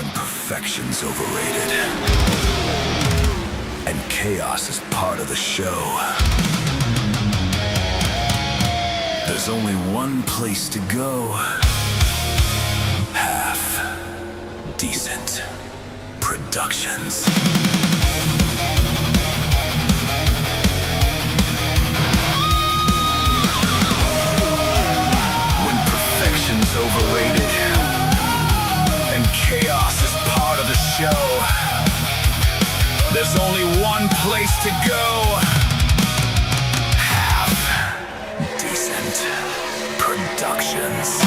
When perfection's overrated and chaos is part of the show, there's only one place to go. Half Decent Productions. When perfection's overrated and chaos is part of the show, there's only one place to go. Half Decent Productions.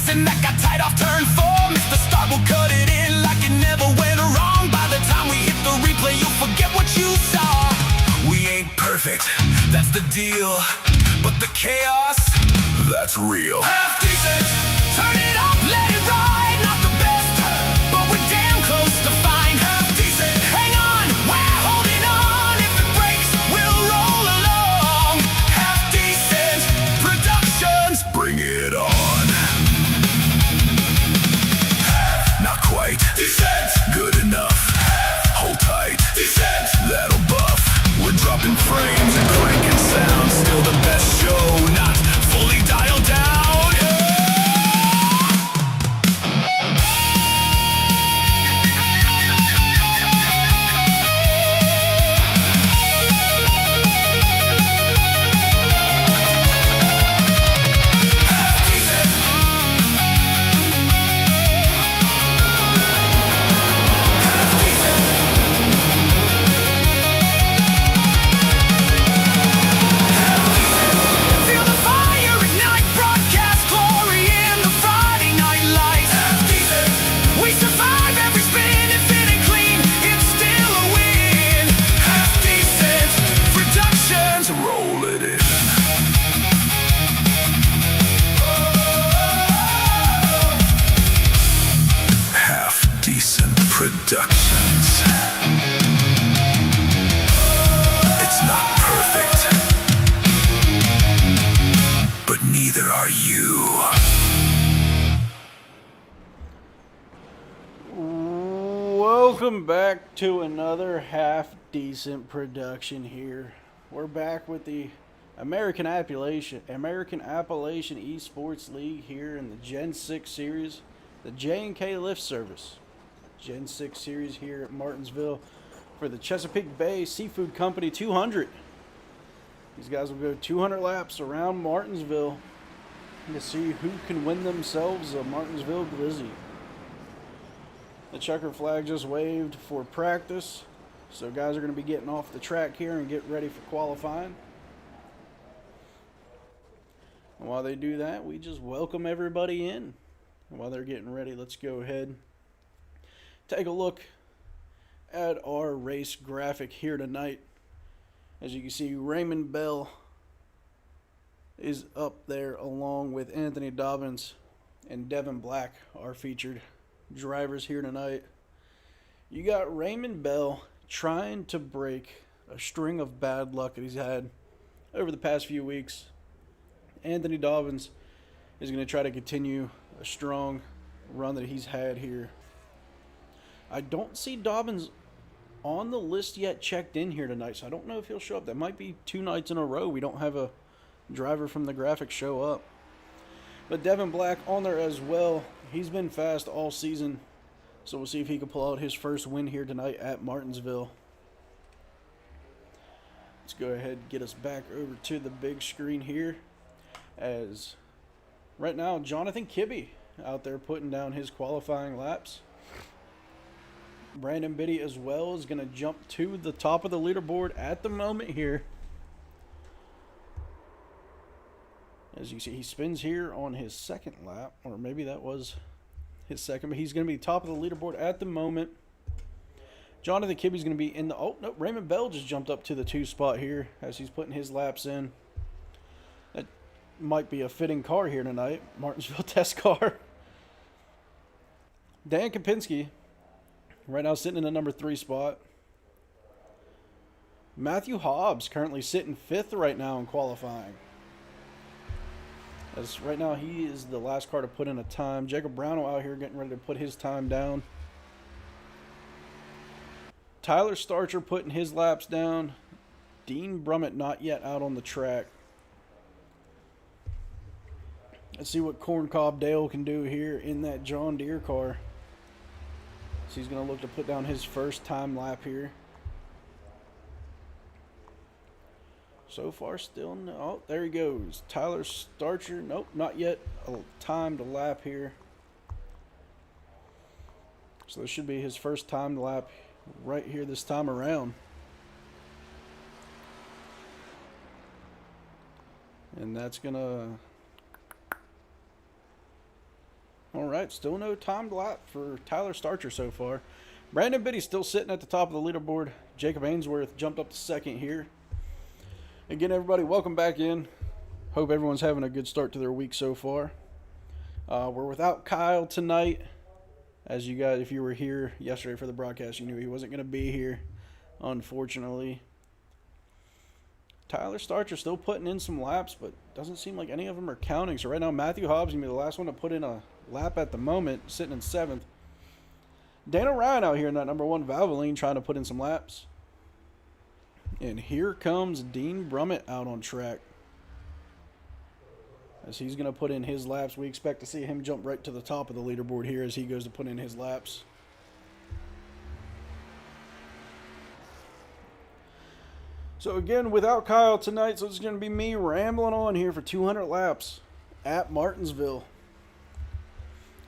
That got tight off turn 4. Mr. Start will cut it in like it never went wrong. By the time we hit the replay, you'll forget what you saw. We ain't perfect, that's the deal, but the chaos, that's real. Half decent, turn it up, let it ride. Not the best, but we're damn close to fine. Half decent, hang on, we're holding on. If it breaks, we'll roll along. Half Decent Productions, bring it on. Quite decent, good enough. Hold tight, decent, that'll buff. We're dropping frames and cranking sound. Still the best show, not fully dialed down. Productions. It's not perfect, but neither are you. Welcome back to another Half Decent Production here. We're back with the American Appalachian Esports League here in the Gen 6 series, the J&K Lift Service. Gen 6 series here at Martinsville for the Chesapeake Bay Seafood Company 200. These guys will go 200 laps around Martinsville to see who can win themselves a Martinsville Glizzy. The checker flag just waved for practice, so guys are going to be getting off the track here and get ready for qualifying. And while they do that, we just welcome everybody in. And while they're getting ready, let's go ahead take a look at our race graphic here tonight. As you can see, Raymond Bell is up there along with Anthony Dobbins and Devin Black, our featured drivers here tonight. You got Raymond Bell trying to break a string of bad luck that he's had over the past few weeks. Anthony Dobbins is going to try to continue a strong run that he's had here. I don't see Dobbins on the list yet checked in here tonight, so I don't know if he'll show up. That might be 2 nights in a row we don't have a driver from the graphic show up. But Devin Black on there as well. He's been fast all season, so we'll see if he can pull out his first win here tonight at Martinsville. Let's go ahead and get us back over to the big screen here, as right now Jonathan Kibbe out there putting down his qualifying laps. Brandon Biddy as well is going to jump to the top of the leaderboard at the moment here. As you see, he spins here on his second lap, or maybe that was his second, but he's going to be top of the leaderboard at the moment. Jonathan Kibbe's going to be in the... Oh, no, Raymond Bell just jumped up to the 2 spot here as he's putting his laps in. That might be a fitting car here tonight. Martinsville test car. Dan Kopinski right now sitting in the number 3 spot. Matthew Hobbs currently sitting 5th right now in qualifying. As right now he is the last car to put in a time. Jacob Brownell out here getting ready to put his time down. Tyler Starcher putting his laps down. Dean Brummett not yet out on the track. Let's see what Corncob Dale can do here in that John Deere car. So he's going to look to put down his first time lap here. So far still no. Oh, there he goes. Tyler Starcher. Nope, not yet a timed lap here. So this should be his first timed lap right here this time around. And that's gonna... Alright, still no timed lap for Tyler Starcher so far. Brandon Biddy still sitting at the top of the leaderboard. Jacob Ainsworth jumped up to second here. Again, everybody, welcome back in. Hope everyone's having a good start to their week so far. We're without Kyle tonight. As you guys, if you were here yesterday for the broadcast, you knew he wasn't going to be here, unfortunately. Tyler Starcher still putting in some laps, but doesn't seem like any of them are counting. So right now, Matthew Hobbs going to be the last one to put in a lap at the moment, sitting in 7th. Dana Ryan out here in that number 1 Valvoline trying to put in some laps. And here comes Dean Brummett out on track. As he's going to put in his laps. We expect to see him jump right to the top of the leaderboard here as he goes to put in his laps. So again, without Kyle tonight, so it's going to be me rambling on here for 200 laps at Martinsville.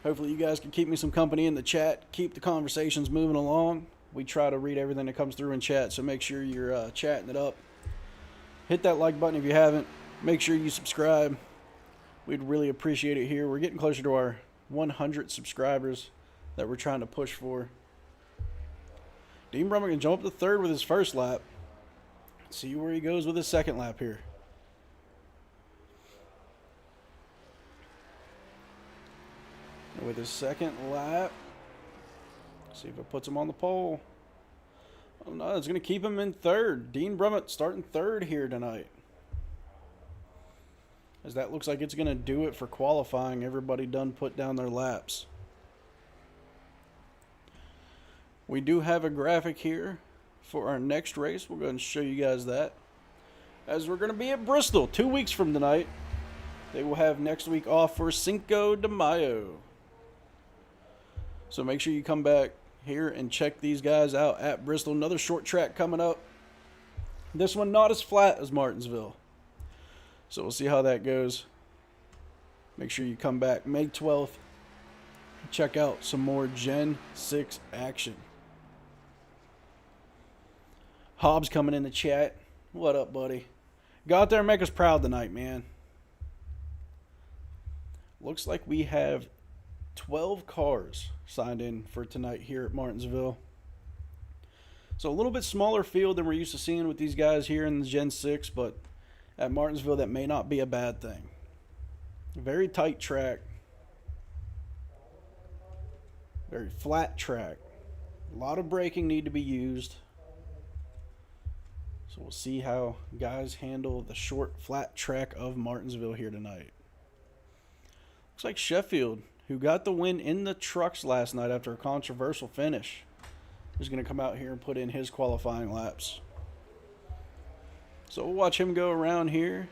Hopefully you guys can keep me some company in the chat. Keep the conversations moving along. We try to read everything that comes through in chat, so make sure you're chatting it up. Hit that like button if you haven't. Make sure you subscribe. We'd really appreciate it here. We're getting closer to our 100 subscribers that we're trying to push for. Dean Brummett can jump up to 3rd with his first lap. See where he goes with his second lap here. And with his second lap, see if it puts him on the pole. Oh no, it's going to keep him in 3rd. Dean Brummett starting 3rd here tonight. As that looks like it's going to do it for qualifying. Everybody done put down their laps. We do have a graphic here for our next race. We'll go ahead and show you guys that. As we're going to be at Bristol 2 weeks from tonight. They will have next week off for Cinco de Mayo. So make sure you come back here and check these guys out at Bristol. Another short track coming up. This one not as flat as Martinsville. So we'll see how that goes. Make sure you come back May 12th. Check out some more Gen 6 action. Hobbs coming in the chat. What up, buddy? Go out there and make us proud tonight, man. Looks like we have 12 cars signed in for tonight here at Martinsville. So a little bit smaller field than we're used to seeing with these guys here in the Gen 6, but at Martinsville that may not be a bad thing. Very tight track. Very flat track. A lot of braking need to be used. So we'll see how guys handle the short, flat track of Martinsville here tonight. Looks like Sheffield, who got the win in the trucks last night after a controversial finish, is going to come out here and put in his qualifying laps. So we'll watch him go around here.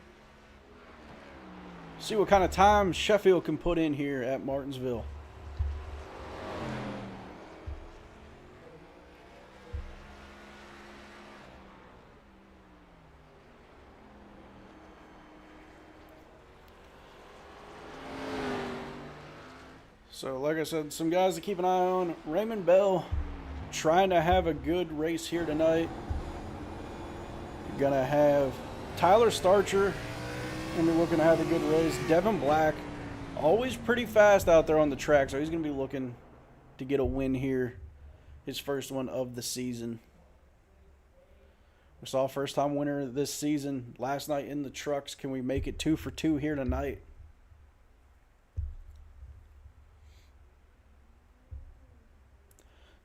See what kind of time Sheffield can put in here at Martinsville. So, like I said, some guys to keep an eye on. Raymond Bell trying to have a good race here tonight. You're going to have Tyler Starcher going to be looking to have a good race. Devin Black, always pretty fast out there on the track, so he's going to be looking to get a win here. His first one of the season. We saw a first-time winner this season last night in the trucks. Can we make it 2 for 2 here tonight?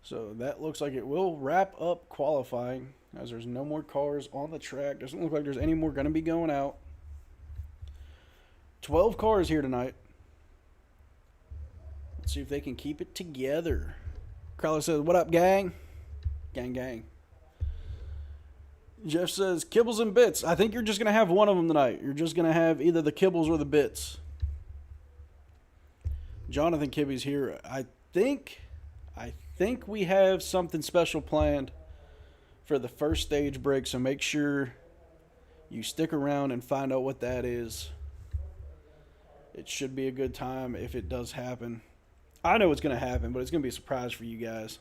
So that looks like it will wrap up qualifying, as there's no more cars on the track. Doesn't look like there's any more going to be going out. 12 cars here tonight. Let's see if they can keep it together. Carlos says, "What up, gang?" Gang, gang. Jeff says, "Kibbles and bits." I think you're just going to have one of them tonight. You're just going to have either the kibbles or the bits. Jonathan Kibby's here. I think we have something special planned for the first stage break, so make sure you stick around and find out what that is. It should be a good time if it does happen. I know it's going to happen, but it's going to be a surprise for you guys.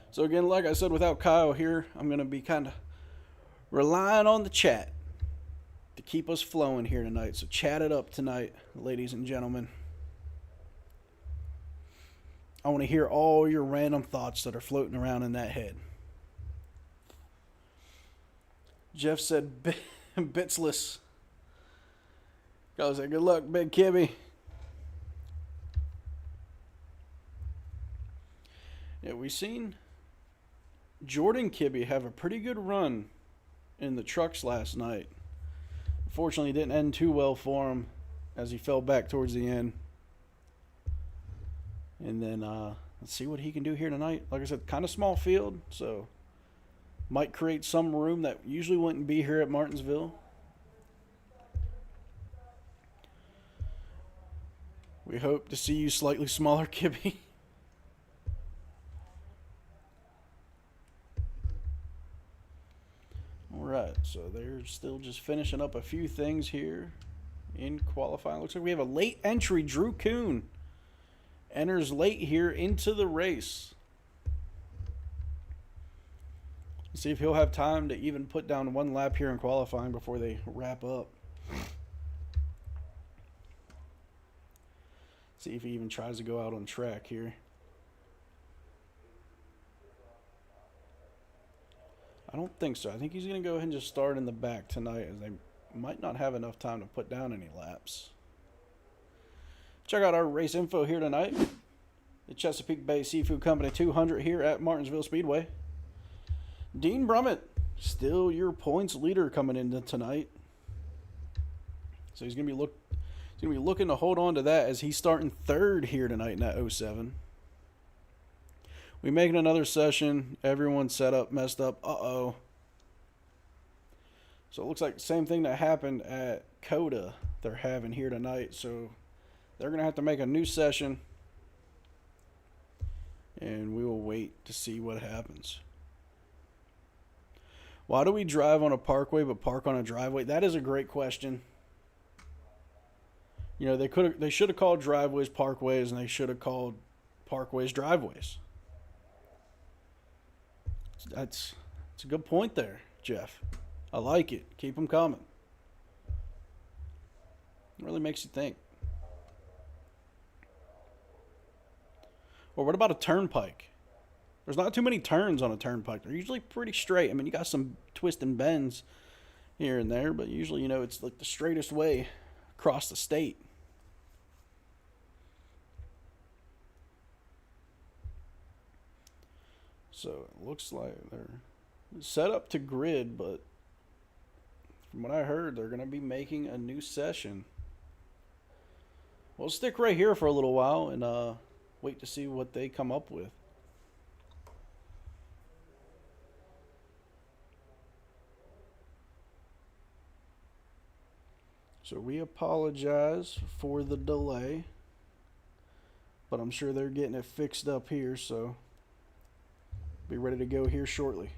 So again, like I said, without Kyle here, I'm going to be kind of relying on the chat to keep us flowing here tonight. So chat it up tonight, ladies and gentlemen. I want to hear all your random thoughts that are floating around in that head. Jeff said, "Bitsless." I was like, "Good luck, Big Kibby." Yeah, we seen Jordan Kibby have a pretty good run in the trucks last night. Unfortunately, it didn't end too well for him as he fell back towards the end. And then let's see what he can do here tonight. Like I said, kind of small field, so might create some room that usually wouldn't be here at Martinsville. We hope to see you slightly smaller, Kibby. Alright, so they're still just finishing up a few things here in qualifying. Looks like we have a late entry. Drew Kuhn enters late here into the race. Let's see if he'll have time to even put down one lap here in qualifying before they wrap up. See if he even tries to go out on track here. I don't think so. I think he's going to go ahead and just start in the back tonight, as they might not have enough time to put down any laps. Check out our race info here tonight. The Chesapeake Bay Seafood Company 200 here at Martinsville Speedway. Dean Brummett, still your points leader coming into tonight. So he's going to be looking to hold on to that as he's starting third here tonight in that 07. We making another session. Everyone's set up, messed up. Uh-oh. So it looks like the same thing that happened at CODA they're having here tonight. So they're going to have to make a new session. And we will wait to see what happens. Why do we drive on a parkway but park on a driveway? That is a great question. You know, they should have called driveways parkways, and they should have called parkways driveways. That's a good point there, Jeff. I like it. Keep them coming. It really makes you think. Or what about a turnpike? There's not too many turns on a turnpike. They're usually pretty straight. I mean, you got some twists and bends here and there, but usually, you know, it's like the straightest way across the state. So it looks like they're set up to grid, but from what I heard, they're going to be making a new session. We'll stick right here for a little while and wait to see what they come up with. So we apologize for the delay, but I'm sure they're getting it fixed up here, so be ready to go here shortly.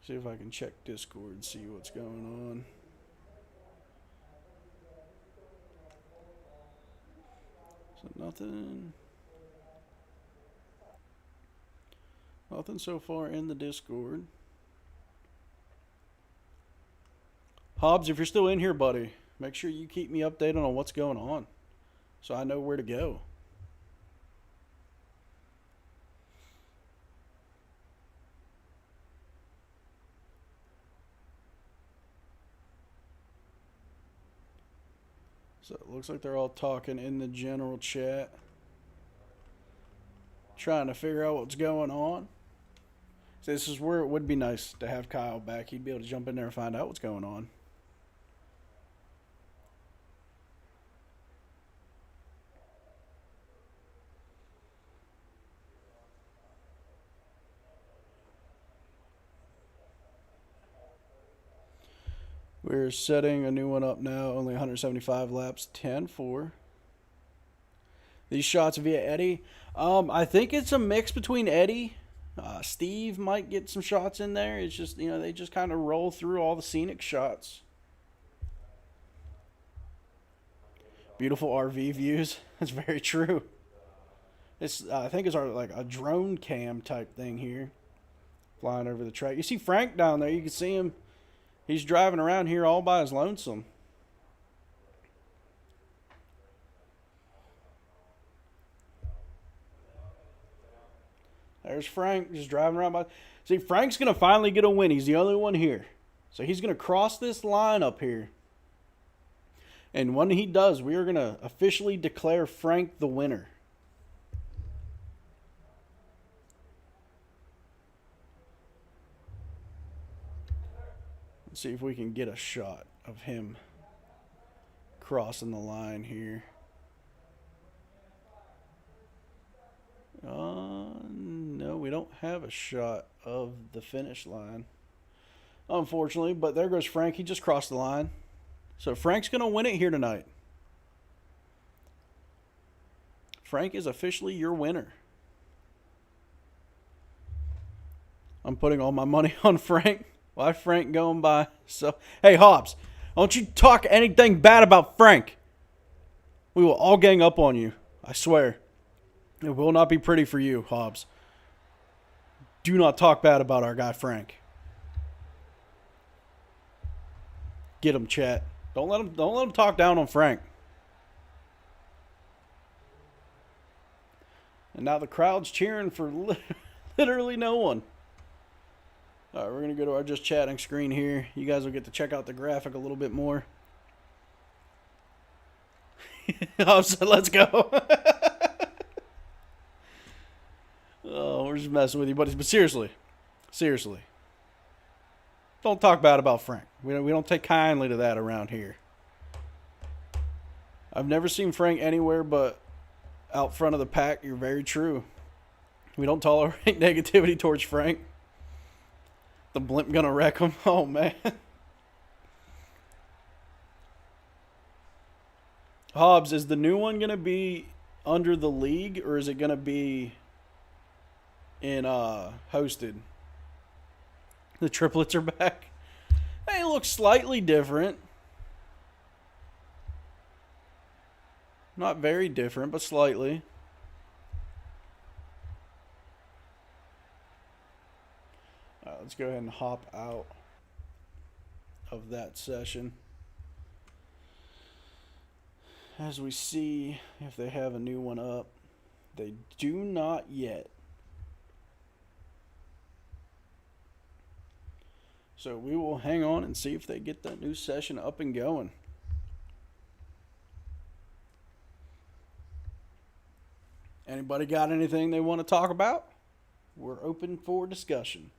See if I can check Discord and see what's going on. So nothing so far in the Discord. Hobbs, if you're still in here, buddy, make sure you keep me updated on what's going on so I know where to go. So it looks like they're all talking in the general chat, trying to figure out what's going on. So this is where it would be nice to have Kyle back. He'd be able to jump in there and find out what's going on. We're setting a new one up now. Only 175 laps. 10-4. These shots via Eddie. I think it's a mix between Eddie. Steve might get some shots in there. It's just, they just kind of roll through all the scenic shots. Beautiful RV views. That's very true. I think it's like a drone cam type thing here. Flying over the track. You see Frank down there. You can see him. He's driving around here all by his lonesome. There's Frank just driving around by. See, Frank's going to finally get a win. He's the only one here. So he's going to cross this line up here. And when he does, we are going to officially declare Frank the winner. Let's see if we can get a shot of him crossing the line here. No, we don't have a shot of the finish line, unfortunately. But there goes Frank. He just crossed the line. So Frank's going to win it here tonight. Frank is officially your winner. I'm putting all my money on Frank. Why Frank going by? So, hey, Hobbs, don't you talk anything bad about Frank. We will all gang up on you. I swear. It will not be pretty for you, Hobbs. Do not talk bad about our guy Frank. Get him, chat. Don't let him talk down on Frank. And now the crowd's cheering for literally no one. All right, we're going to go to our just chatting screen here. You guys will get to check out the graphic a little bit more. Let's go. Oh, we're just messing with you, buddies. But seriously, don't talk bad about Frank. We don't take kindly to that around here. I've never seen Frank anywhere but out front of the pack. You're very true. We don't tolerate negativity towards Frank. The blimp gonna wreck him. Oh, man. Hobbs, is the new one gonna be under the league, or is it gonna be in hosted? The triplets are back. They look slightly different. Not very different, but slightly. All right, let's go ahead and hop out of that session as we see if they have a new one up. They do not yet. So we will hang on and see if they get that new session up and going. Anybody got anything they want to talk about? We're open for discussion.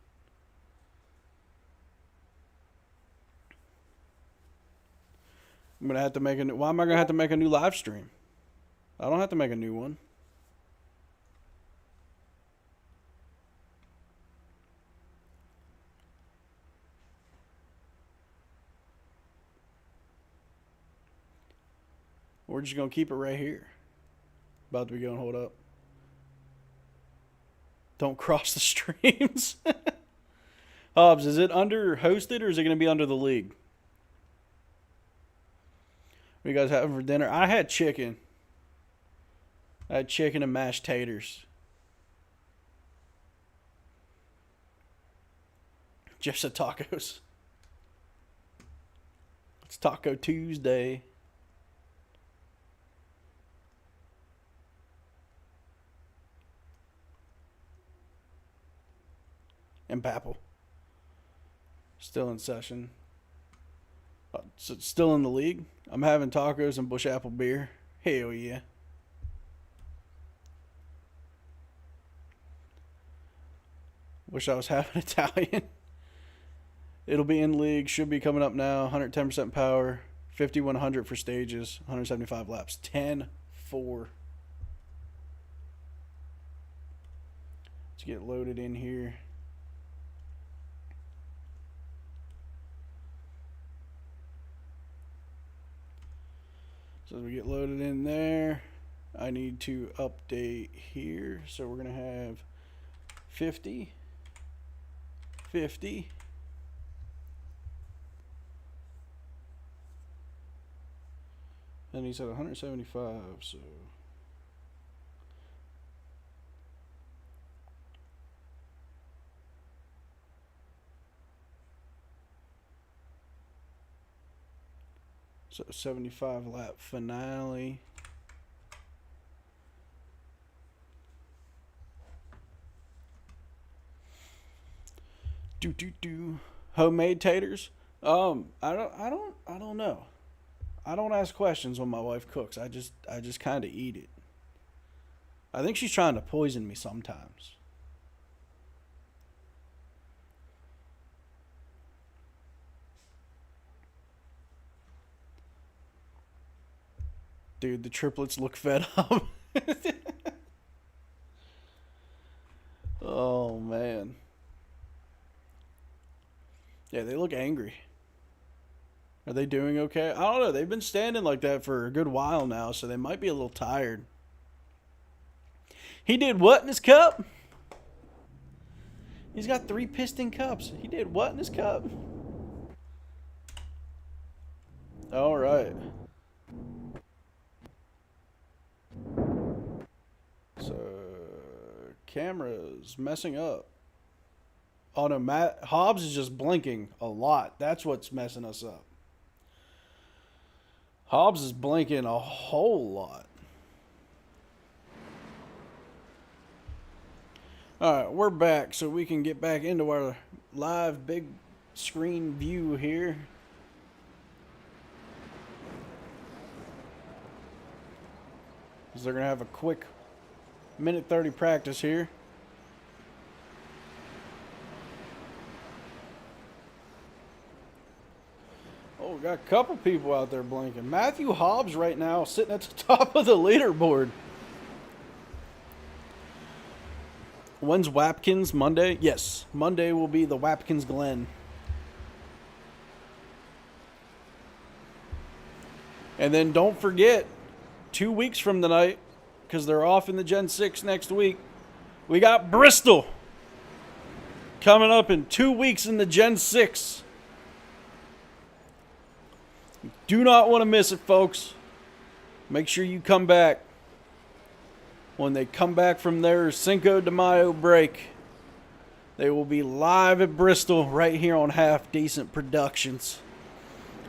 I'm going to have to make why am I going to have to make a new live stream? I don't have to make a new one. We're just going to keep it right here. About to be going, hold up. Don't cross the streams. Hobbs, is it under hosted or is it going to be under the league? What you guys having for dinner? I had chicken. I had chicken and mashed taters. Jeff said tacos. It's Taco Tuesday. And Papple. Still in session. So it's still in the league. I'm having tacos and Bush Apple beer. Hell yeah. Wish I was having Italian. It'll be in league. Should be coming up now. 110% power. 5100 for stages. 175 laps. 10-4. Let's get loaded in here. So as we get loaded in there, I need to update here. So we're going to have 50, 50, and he said 175, so so 75 lap finale. Homemade taters. I don't know. I don't ask questions when my wife cooks. I just kind of eat it. I think she's trying to poison me sometimes. Dude, the triplets look fed up. Oh, man. Yeah, they look angry. Are they doing okay? I don't know. They've been standing like that for a good while now, so they might be a little tired. He did what in his cup? He's got 3 piston cups. He did what in his cup? All right. So, camera's messing up. Oh no, Hobbs is just blinking a lot. That's what's messing us up. Hobbs is blinking a whole lot. Alright, we're back so we can get back into our live big screen view here. Because they're going to have a quick minute 30 practice here. Oh, we got a couple people out there blinking. Matthew Hobbs right now sitting at the top of the leaderboard. When's Wapkins? Monday? Yes, Monday will be the Wapkins Glen. And then don't forget, 2 weeks from tonight, because they're off in the Gen 6 next week, we got Bristol coming up in 2 weeks in the Gen 6. Do not want to miss it, folks. Make sure you come back. When they come back from their Cinco de Mayo break, they will be live at Bristol right here on Half Decent Productions.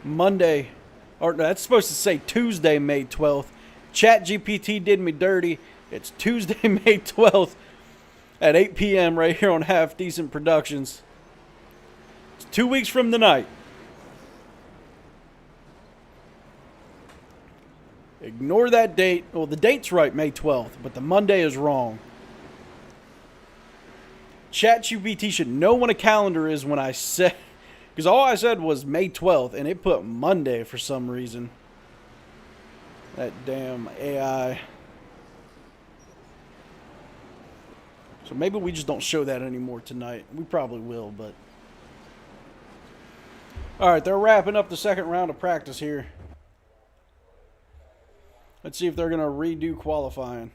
Monday, or that's supposed to say Tuesday, May 12th. ChatGPT did me dirty. It's Tuesday, May 12th at 8 p.m. right here on Half Decent Productions. It's 2 weeks from tonight. Ignore that date. Well, the date's right, May 12th, but the Monday is wrong. ChatGPT should know when a calendar is when I said, because all I said was May 12th, and it put Monday for some reason. That damn AI. So maybe we just don't show that anymore tonight. We probably will, but. Alright, they're wrapping up the second round of practice here. Let's see if they're going to redo qualifying.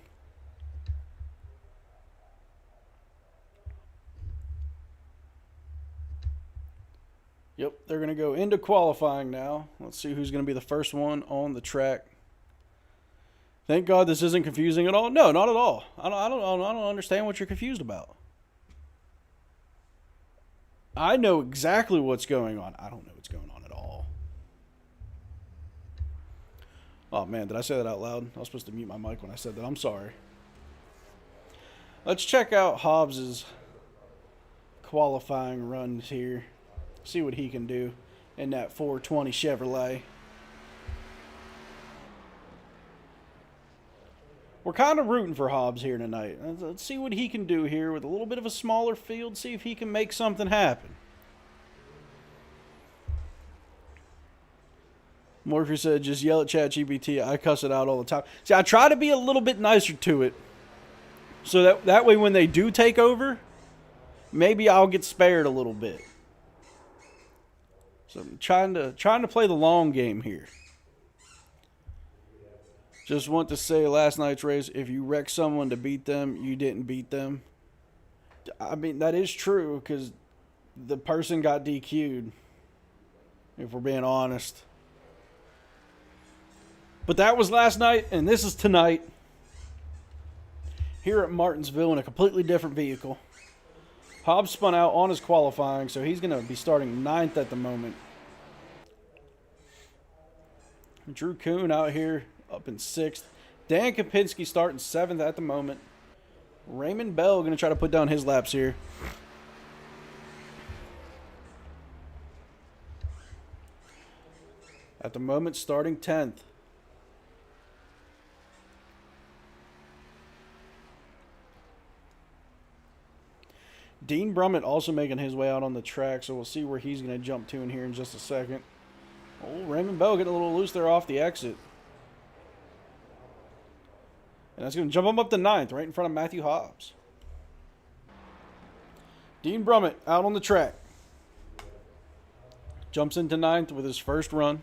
Yep, they're going to go into qualifying now. Let's see who's going to be the first one on the track. Thank God this isn't confusing at all. No, not at all. I don't understand what you're confused about. I know exactly what's going on. I don't know what's going on at all. Oh, man, did I say that out loud? I was supposed to mute my mic when I said that. I'm sorry. Let's check out Hobbs's qualifying runs here. See what he can do in that 420 Chevrolet. We're kind of rooting for Hobbs here tonight. Let's see what he can do here with a little bit of a smaller field. See if he can make something happen. Morphy said, just yell at ChatGPT. I cuss it out all the time. See, I try to be a little bit nicer to it. So that way when they do take over, maybe I'll get spared a little bit. So I'm trying to play the long game here. Just want to say last night's race, if you wreck someone to beat them, you didn't beat them. I mean, that is true because the person got DQ'd, if we're being honest. But that was last night, and this is tonight. Here at Martinsville in a completely different vehicle. Hobbs spun out on his qualifying, so he's going to be starting 9th at the moment. Drew Kuhn out here up in 6th. Dan Kopinski starting 7th at the moment. Raymond Bell going to try to put down his laps here. At the moment, starting 10th. Dean Brummett also making his way out on the track, so we'll see where he's going to jump to in here in just a second. Oh, Raymond Bell getting a little loose there off the exit. And that's going to jump him up to 9th, right in front of Matthew Hobbs. Dean Brummett out on the track. Jumps into 9th with his first run.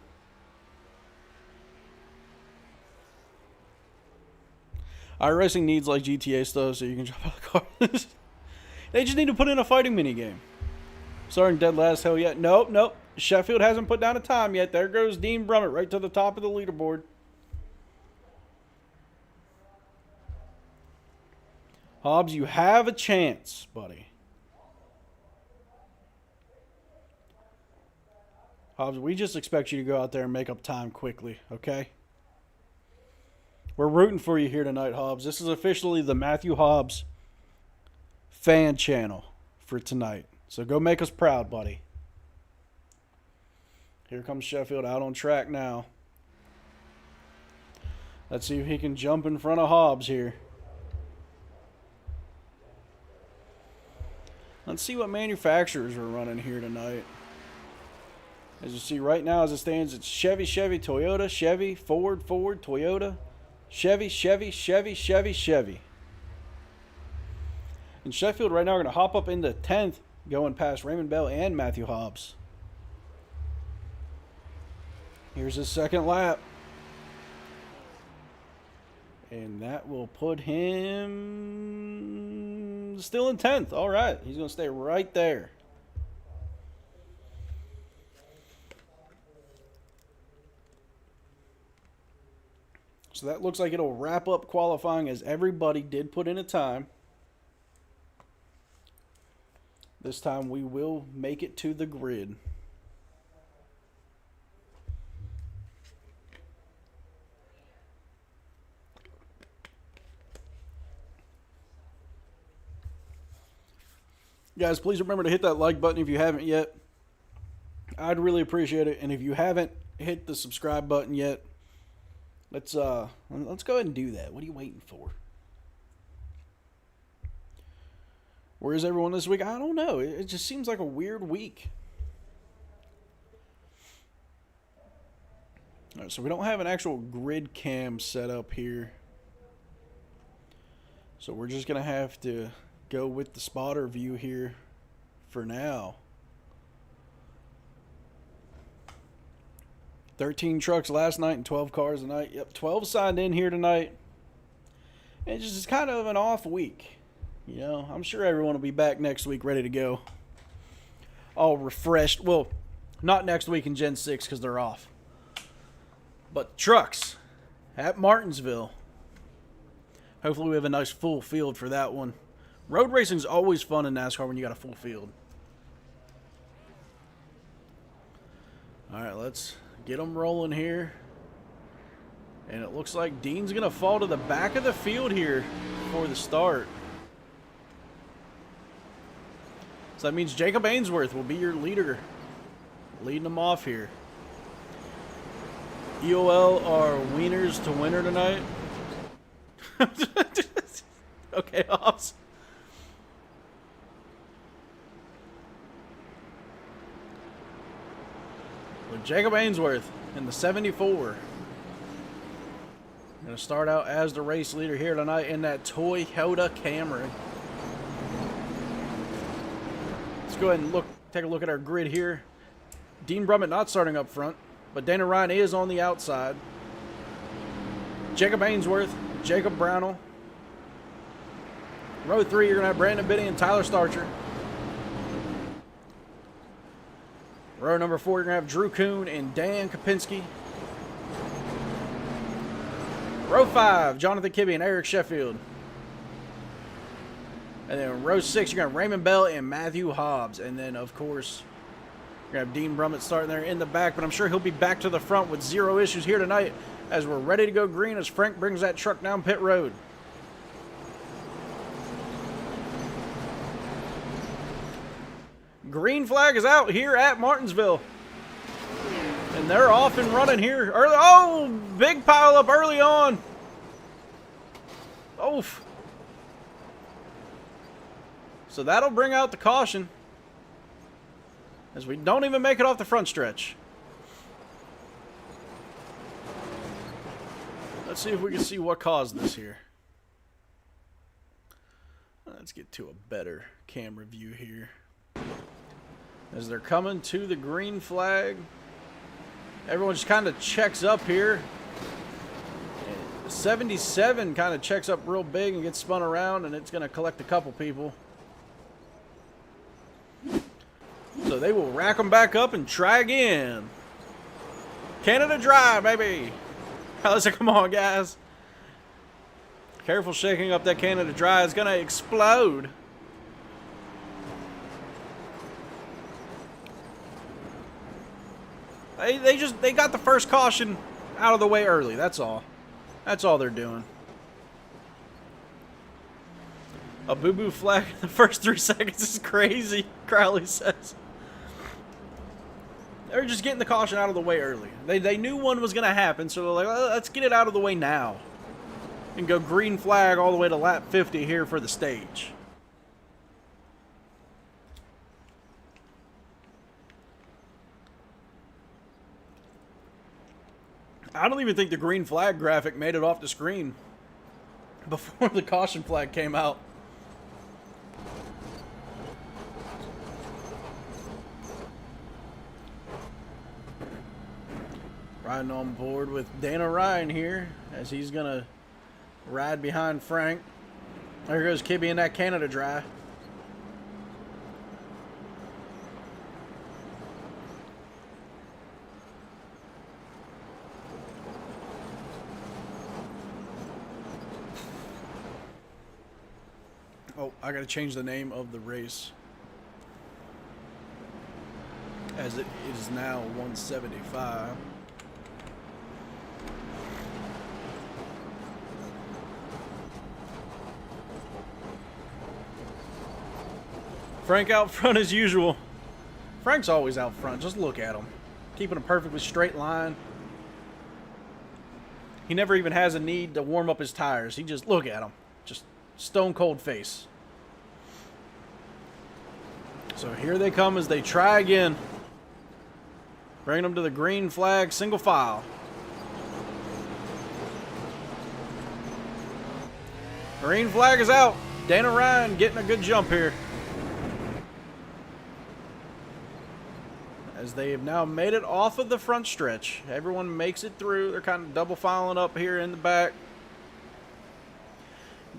iRacing needs like GTA stuff so you can jump out of the car. They just need to put in a fighting minigame. Starting dead last, hell yeah. Nope. Sheffield hasn't put down a time yet. There goes Dean Brummett right to the top of the leaderboard. Hobbs, you have a chance, buddy. Hobbs, we just expect you to go out there and make up time quickly, okay? We're rooting for you here tonight, Hobbs. This is officially the Matthew Hobbs fan channel for tonight. So go make us proud, buddy. Here comes Sheffield out on track now. Let's see if he can jump in front of Hobbs here. Let's see what manufacturers are running here tonight. As you see right now as it stands, it's Chevy, Toyota, Chevy, Ford, Toyota, Chevy. And Sheffield right now are going to hop up into 10th, going past Raymond Bell and Matthew Hobbs. Here's his second lap. And that will put him still in 10th. All right. He's going to stay right there. So that looks like it'll wrap up qualifying as everybody did put in a time. This time we will make it to the grid. Guys, please remember to hit that like button if you haven't yet. I'd really appreciate it. And if you haven't hit the subscribe button yet, let's go ahead and do that. What are you waiting for? Where is everyone this week? I don't know. It just seems like a weird week. All right, so we don't have an actual grid cam set up here. So we're just going to have to go with the spotter view here for now. 13 trucks last night and 12 cars tonight. Yep, 12 signed in here tonight. And it's just kind of an off week. You know, I'm sure everyone will be back next week ready to go. All refreshed. Well, Not next week in Gen 6 because they're off. But trucks at Martinsville. Hopefully we have a nice full field for that one. Road racing's always fun in NASCAR when you got a full field. Alright, let's get them rolling here. And it looks like Dean's going to fall to the back of the field here for the start. So that means Jacob Ainsworth will be your leader. Leading them off here. EOL are wieners to winner tonight. Okay, Hobbs. With Jacob Ainsworth in the 74. Going to start out as the race leader here tonight in that Toyota Camry. Let's go ahead and take a look at our grid here. Dean Brummett not starting up front, but Dana Ryan is on the outside. Jacob Ainsworth, Jacob Brownell. Row 3, you're going to have Brandon Biddy and Tyler Starcher. Row number 4, you're going to have Drew Kuhn and Dan Kopinski. Row 5, Jonathan Kibbe and Eric Sheffield. And then row 6, you're going to have Raymond Bell and Matthew Hobbs. And then, of course, you're going to have Dean Brummett starting there in the back. But I'm sure he'll be back to the front with zero issues here tonight as we're ready to go green as Frank brings that truck down pit road. Green flag is out here at Martinsville. And they're off and running here. Early. Oh, big pile up early on. Oof. So that'll bring out the caution. As we don't even make it off the front stretch. Let's see if we can see what caused this here. Let's get to a better camera view here. As they're coming to the green flag. Everyone just kind of checks up here. 77 kind of checks up real big and gets spun around, and it's going to collect a couple people. So they will rack them back up and try again. Canada Dry, baby. Let's say, come on, guys. Careful shaking up that Canada Dry. It's going to explode. They got the first caution out of the way early. That's all. That's all they're doing. A boo-boo flag in the first 3 seconds is crazy, Crowley says. They're just getting the caution out of the way early. They knew one was going to happen, so they're like, let's get it out of the way now. And go green flag all the way to lap 50 here for the stage. I don't even think the green flag graphic made it off the screen before the caution flag came out. Riding on board with Dana Ryan here as he's going to ride behind Frank. There goes Kibbe in that Canada Dry. Oh, I got to change the name of the race. As it is now 175. Frank out front as usual. Frank's always out front. Just look at him. Keeping a perfectly straight line. He never even has a need to warm up his tires. He just, look at him. Just stone cold face. So here they come as they try again. Bringing them to the green flag, single file. Green flag is out. Dana Ryan getting a good jump here. As they have now made it off of the front stretch. Everyone makes it through. They're kind of double filing up here in the back.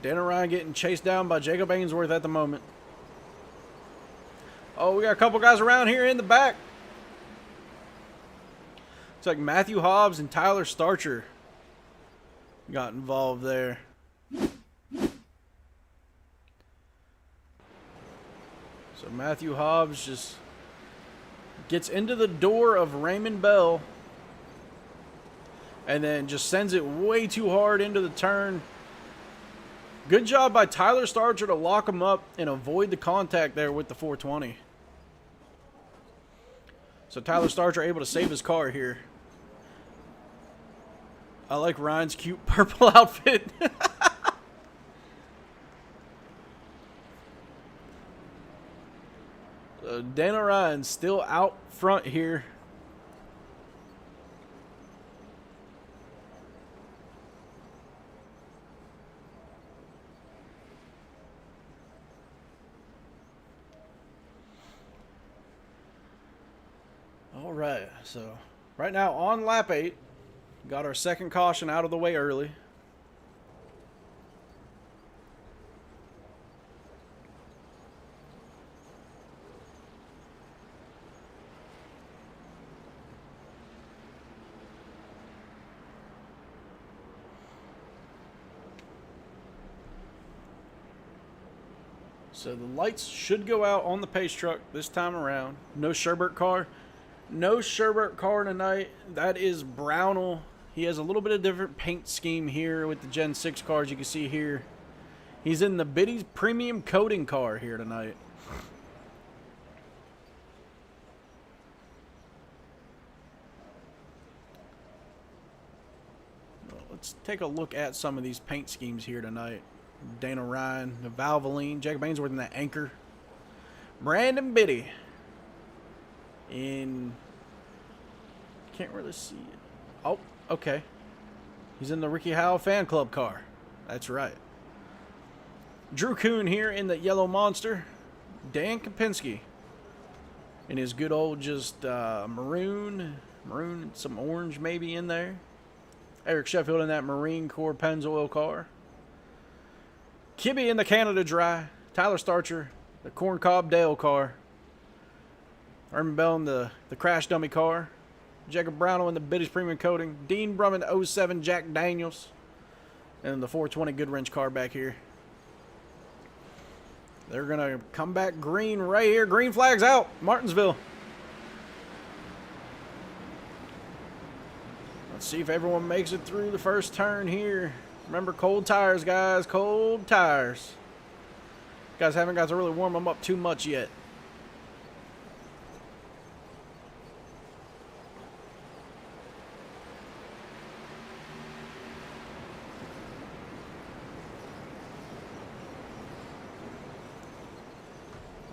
Dana Ryan getting chased down by Jacob Ainsworth at the moment. Oh, we got a couple guys around here in the back. It's like Matthew Hobbs and Tyler Starcher got involved there. So Matthew Hobbs just gets into the door of Raymond Bell and then just sends it way too hard into the turn. Good job by Tyler Starcher to lock him up and avoid the contact there with the 420. So Tyler Starcher able to save his car here. I like Ryan's cute purple outfit. Dana Ryan still out front here. All right, so right now on lap 8, got our second caution out of the way early. So the lights should go out on the pace truck this time around. No Sherbert car. No Sherbert car tonight. That is Brownell. He has a little bit of different paint scheme here with the Gen 6 cars you can see here. He's in the Biddy's premium coating car here tonight. Well, let's take a look at some of these paint schemes here tonight. Dana Ryan, the Valvoline, Jacob Ainsworth in the Anchor. Brandon Biddy in, can't really see it. Oh, okay. He's in the Ricky Howell fan club car. That's right. Drew Kuhn here in the Yellow Monster. Dan Kopinski in his good old just maroon and some orange maybe in there. Eric Sheffield in that Marine Corps Pennzoil car. Kibbe in the Canada Dry. Tyler Starcher, the Corncob Dale car. Herman Bell in the Crash Dummy car. Jacob Brownell in the Biddy's Premium Coating. Dean Brum in the 07 Jack Daniels. And the 420 Goodwrench car back here. They're going to come back green right here. Green flag's out. Martinsville. Let's see if everyone makes it through the first turn here. Remember, cold tires, guys. Cold tires. Guys haven't got to really warm them up too much yet.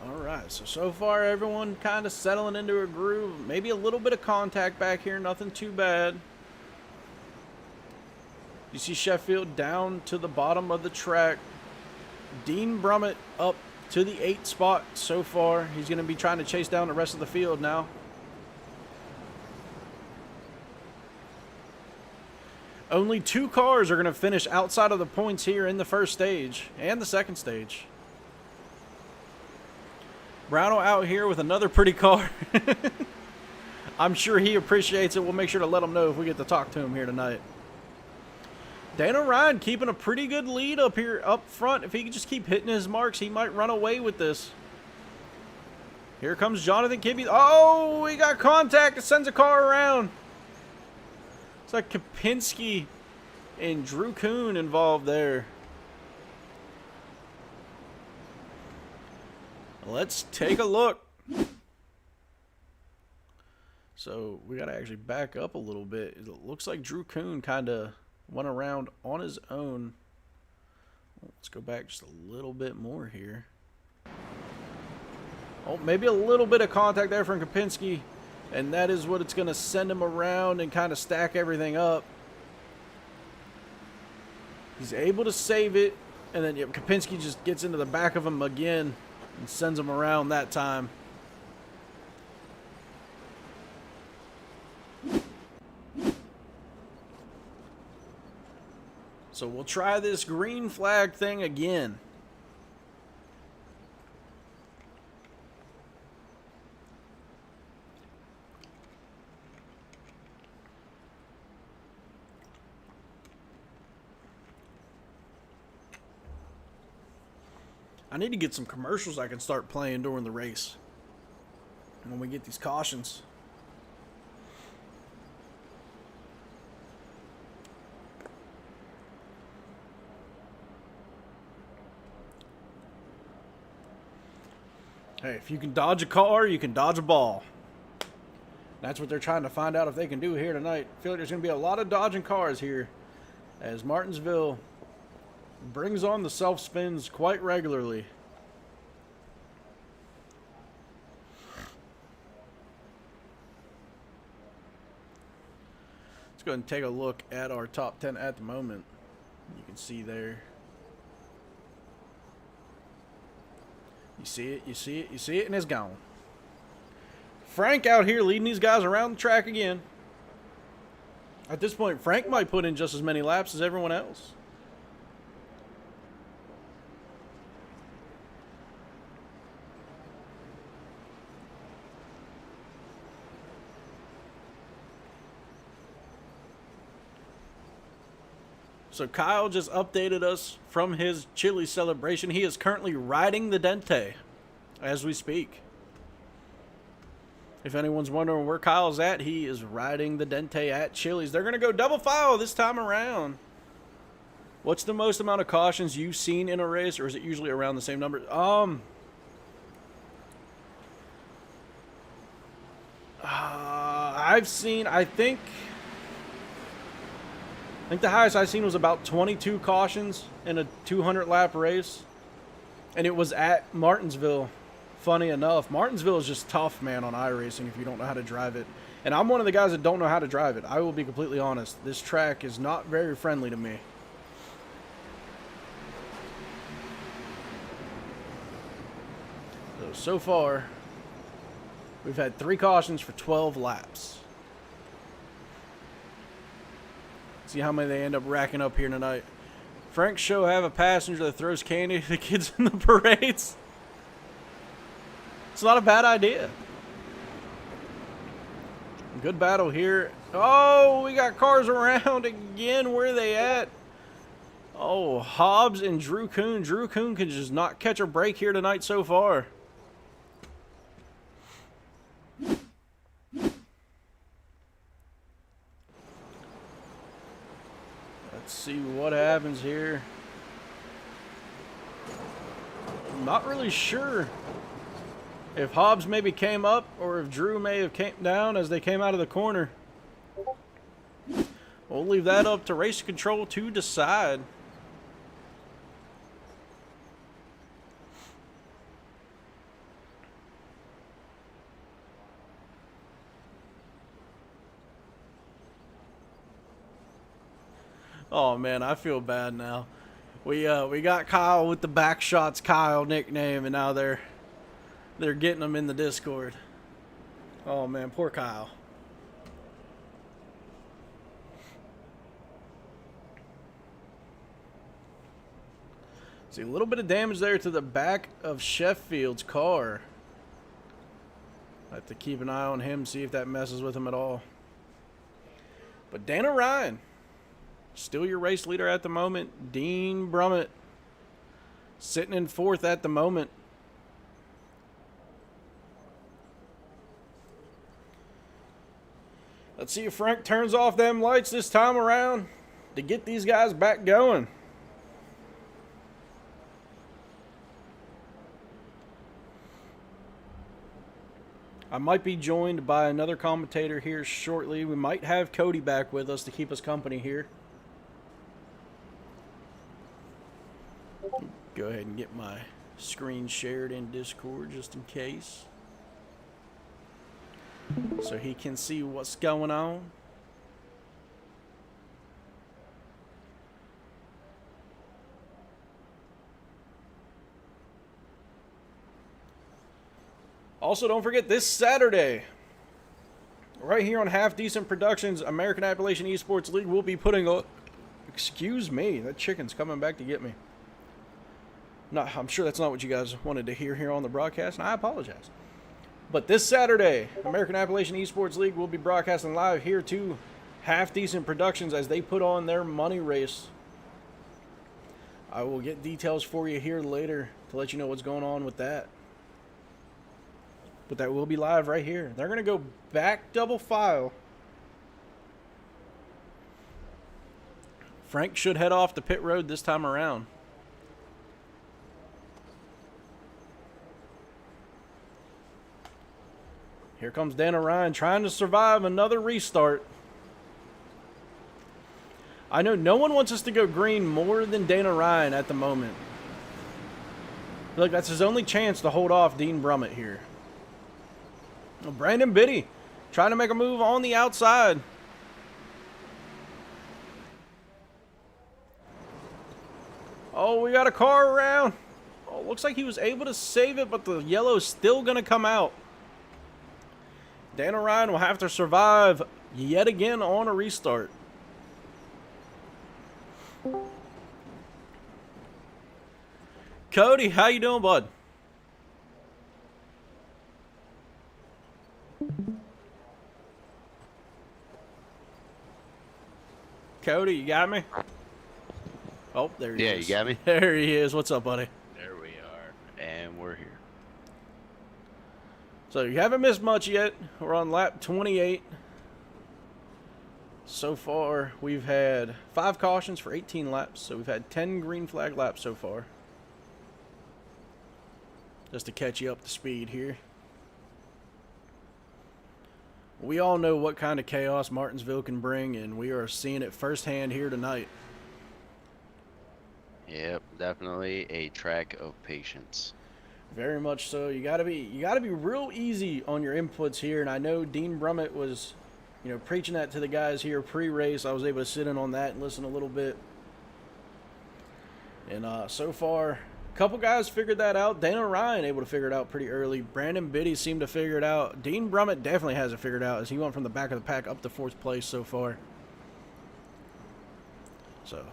Alright, so far everyone kind of settling into a groove. Maybe a little bit of contact back here. Nothing too bad. You see Sheffield down to the bottom of the track. Dean Brummett up to the 8th spot so far. He's going to be trying to chase down the rest of the field now. Only 2 cars are going to finish outside of the points here in the first stage and the second stage. Brownell out here with another pretty car. I'm sure he appreciates it. We'll make sure to let him know if we get to talk to him here tonight. Dana Ryan keeping a pretty good lead up here up front. If he can just keep hitting his marks, he might run away with this. Here comes Jonathan Kibbe. Oh, we got contact. It sends a car around. It's like Kopinski and Drew Kuhn involved there. Let's take a look. So we got to actually back up a little bit. It looks like Drew Kuhn kind of went around on his own. Let's go back just a little bit more here. Oh, maybe a little bit of contact there from Kopinski, and that is what it's going to send him around and kind of stack everything up. He's able to save it, and then Kopinski just gets into the back of him again and sends him around that time. So we'll try this green flag thing again. I need to get some commercials I can start playing during the race when we get these cautions. Hey, if you can dodge a car, you can dodge a ball. That's what they're trying to find out if they can do here tonight. I feel like there's going to be a lot of dodging cars here as Martinsville brings on the self-spins quite regularly. Let's go ahead and take a look at our top 10 at the moment. You can see there. You see it, you see it, you see it, and it's gone. Frank out here leading these guys around the track again. At this point, Frank might put in just as many laps as everyone else. So Kyle just updated us from his Chili celebration. He is currently riding the Dente as we speak. If anyone's wondering where Kyle's at, he is riding the Dente at Chili's. They're going to go double file this time around. What's the most amount of cautions you've seen in a race, or is it usually around the same number? I've seen, I think the highest I've seen was about 22 cautions in a 200 lap race. And it was at Martinsville. Funny enough, Martinsville is just tough, man, on iRacing if you don't know how to drive it. And I'm one of the guys that don't know how to drive it. I will be completely honest. This track is not very friendly to me. So far, we've had 3 cautions for 12 laps. See how many they end up racking up here tonight. Frank's show have a passenger that throws candy to the kids in the parades. It's not a bad idea. Good battle here. Oh, we got cars around again. Where are they at? Oh, Hobbs and Drew Kuhn. Drew Kuhn can just not catch a break here tonight so far. Let's see what happens here. I'm not really sure if Hobbs maybe came up or if Drew may have came down as they came out of the corner. We'll leave that up to race control to decide. Oh man, I feel bad now. We got Kyle with the Backshots Kyle nickname, and now they're getting him in the Discord. Oh man, poor Kyle. See, a little bit of damage there to the back of Sheffield's car. I have to keep an eye on him, see if that messes with him at all. But Dana Ryan, still your race leader at the moment. Dean Brummett sitting in 4th at the moment. Let's see if Frank turns off them lights this time around to get these guys back going. I might be joined by another commentator here shortly. We might have Cody back with us to keep us company here. Go ahead and get my screen shared in Discord just in case, so he can see what's going on. Also, don't forget this Saturday, right here on Half Decent Productions, American Appalachian Esports League will be putting a... Excuse me, that chicken's coming back to get me. No, I'm sure that's not what you guys wanted to hear here on the broadcast, and I apologize. But this Saturday, American Appalachian Esports League will be broadcasting live here to Half Decent Productions as they put on their money race. I will get details for you here later to let you know what's going on with that. But that will be live right here. They're going to go back double file. Frank should head off the pit road this time around. Here comes Dana Ryan trying to survive another restart. I know no one wants us to go green more than Dana Ryan at the moment. I feel like that's his only chance to hold off Dean Brummett here. Well, Brandon Biddy trying to make a move on the outside. Oh, we got a car around. Oh, looks like he was able to save it, but the yellow's still going to come out. Dana Ryan will have to survive yet again on a restart. Cody, how you doing, bud? Cody, you got me? Oh, there he is. Yeah, you got me? There he is. What's up, buddy? There we are. And we're here. So you haven't missed much yet. We're on lap 28. So far, we've had 5 cautions for 18 laps. So we've had 10 green flag laps so far. Just to catch you up to speed here. We all know what kind of chaos Martinsville can bring, and we are seeing it firsthand here tonight. Yep, definitely a track of patience. Very much so. You gotta be real easy on your inputs here, and I know Dean Brummett was, preaching that to the guys here pre-race. I was able to sit in on that and listen a little bit. And so far, a couple guys figured that out. Dana Ryan able to figure it out pretty early. Brandon Biddy seemed to figure it out. Dean Brummett definitely has it figured out as he went from the back of the pack up to 4th place so far. So,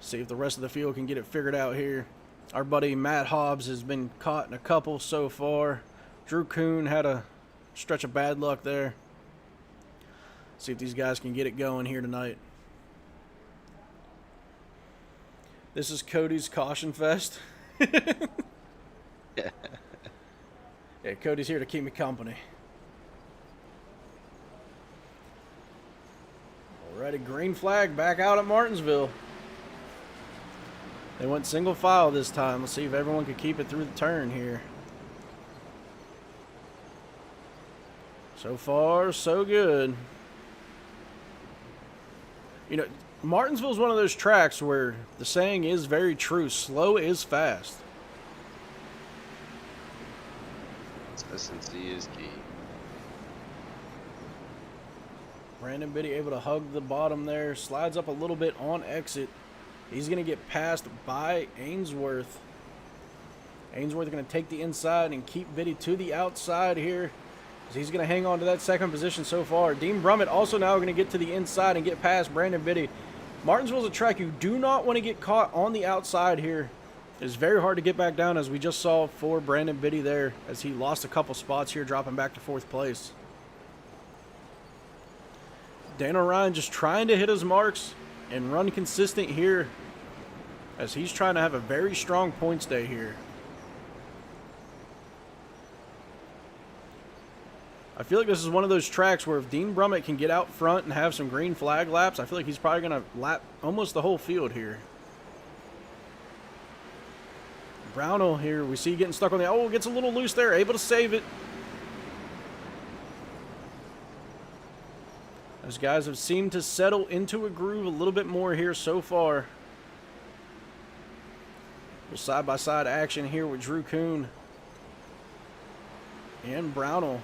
see if the rest of the field can get it figured out here. Our buddy Matt Hobbs has been caught in a couple so far. Drew Kuhn had a stretch of bad luck there. See if these guys can get it going here tonight. This is Cody's Caution Fest. Yeah, Cody's here to keep me company. Alrighty, green flag back out at Martinsville. They went single file this time. Let's see if everyone can keep it through the turn here. So far, so good. Martinsville is one of those tracks where the saying is very true. Slow is fast. Consistency is key. Brandon Biddy able to hug the bottom there. Slides up a little bit on exit. He's going to get passed by Ainsworth. Ainsworth going to take the inside and keep Biddy to the outside here. He's going to hang on to that second position so far. Dean Brummett also now going to get to the inside and get past Brandon Biddy. Martinsville's a track you do not want to get caught on the outside here. It's very hard to get back down, as we just saw for Brandon Biddy there, as he lost a couple spots here, dropping back to 4th place. Dana Ryan just trying to hit his marks and run consistent here, as he's trying to have a very strong points day here. I feel like this is one of those tracks where if Dean Brummett can get out front and have some green flag laps, I feel like he's probably going to lap almost the whole field here. Brownell here, we see getting stuck on the... Oh, gets a little loose there, able to save it. Those guys have seemed to settle into a groove a little bit more here so far. Side-by-side action here with Drew Kuhn and Brownell.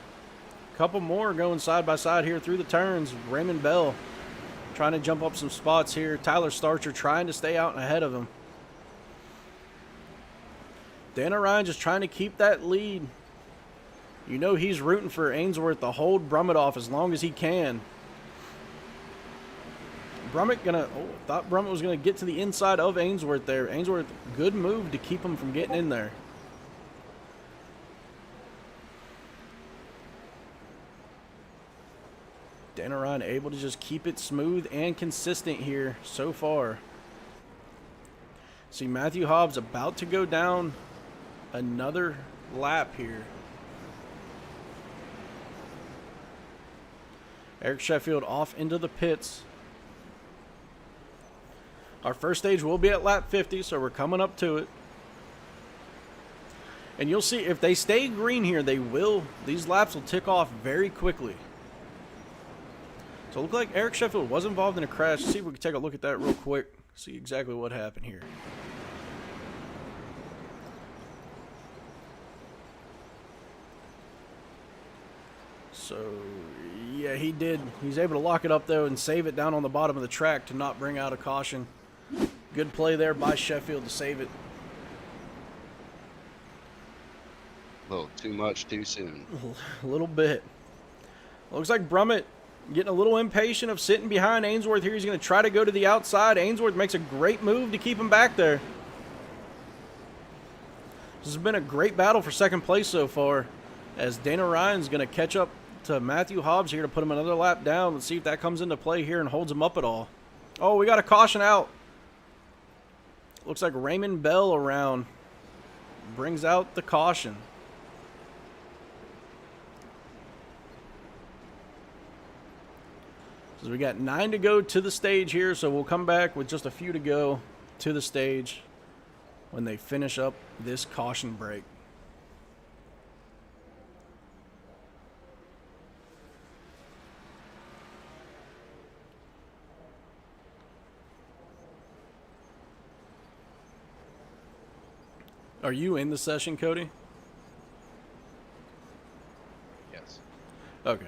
Couple more going side-by-side here through the turns. Raymond Bell trying to jump up some spots here. Tyler Starcher trying to stay out and ahead of him. Dana Ryan just trying to keep that lead. You know he's rooting for Ainsworth to hold Brummett off as long as he can. Thought Brummett was gonna get to the inside of Ainsworth there. Ainsworth, good move to keep him from getting in there. Dana Ryan able to just keep it smooth and consistent here so far. See Matthew Hobbs about to go down another lap here. Eric Sheffield off into the pits. Our first stage will be at lap 50, so we're coming up to it. And you'll see if they stay green here, these laps will tick off very quickly. So it looked like Eric Sheffield was involved in a crash. Let's see if we can take a look at that real quick. See exactly what happened here. So, yeah, he did. He's able to lock it up, though, and save it down on the bottom of the track to not bring out a caution. Good play there by Sheffield to save it. A little too much too soon. A little bit. Looks like Brummett getting a little impatient of sitting behind Ainsworth here. He's going to try to go to the outside. Ainsworth makes a great move to keep him back there. This has been a great battle for second place so far, as Dana Ryan's going to catch up to Matthew Hobbs here to put him another lap down. Let's see if that comes into play here and holds him up at all. Oh, we got a caution out. Looks like Raymond Bell around. Brings out the caution. So we got 9 to go to the stage here, so we'll come back with just a few to go to the stage when they finish up this caution break. Are you in the session, Cody? Yes. Okay.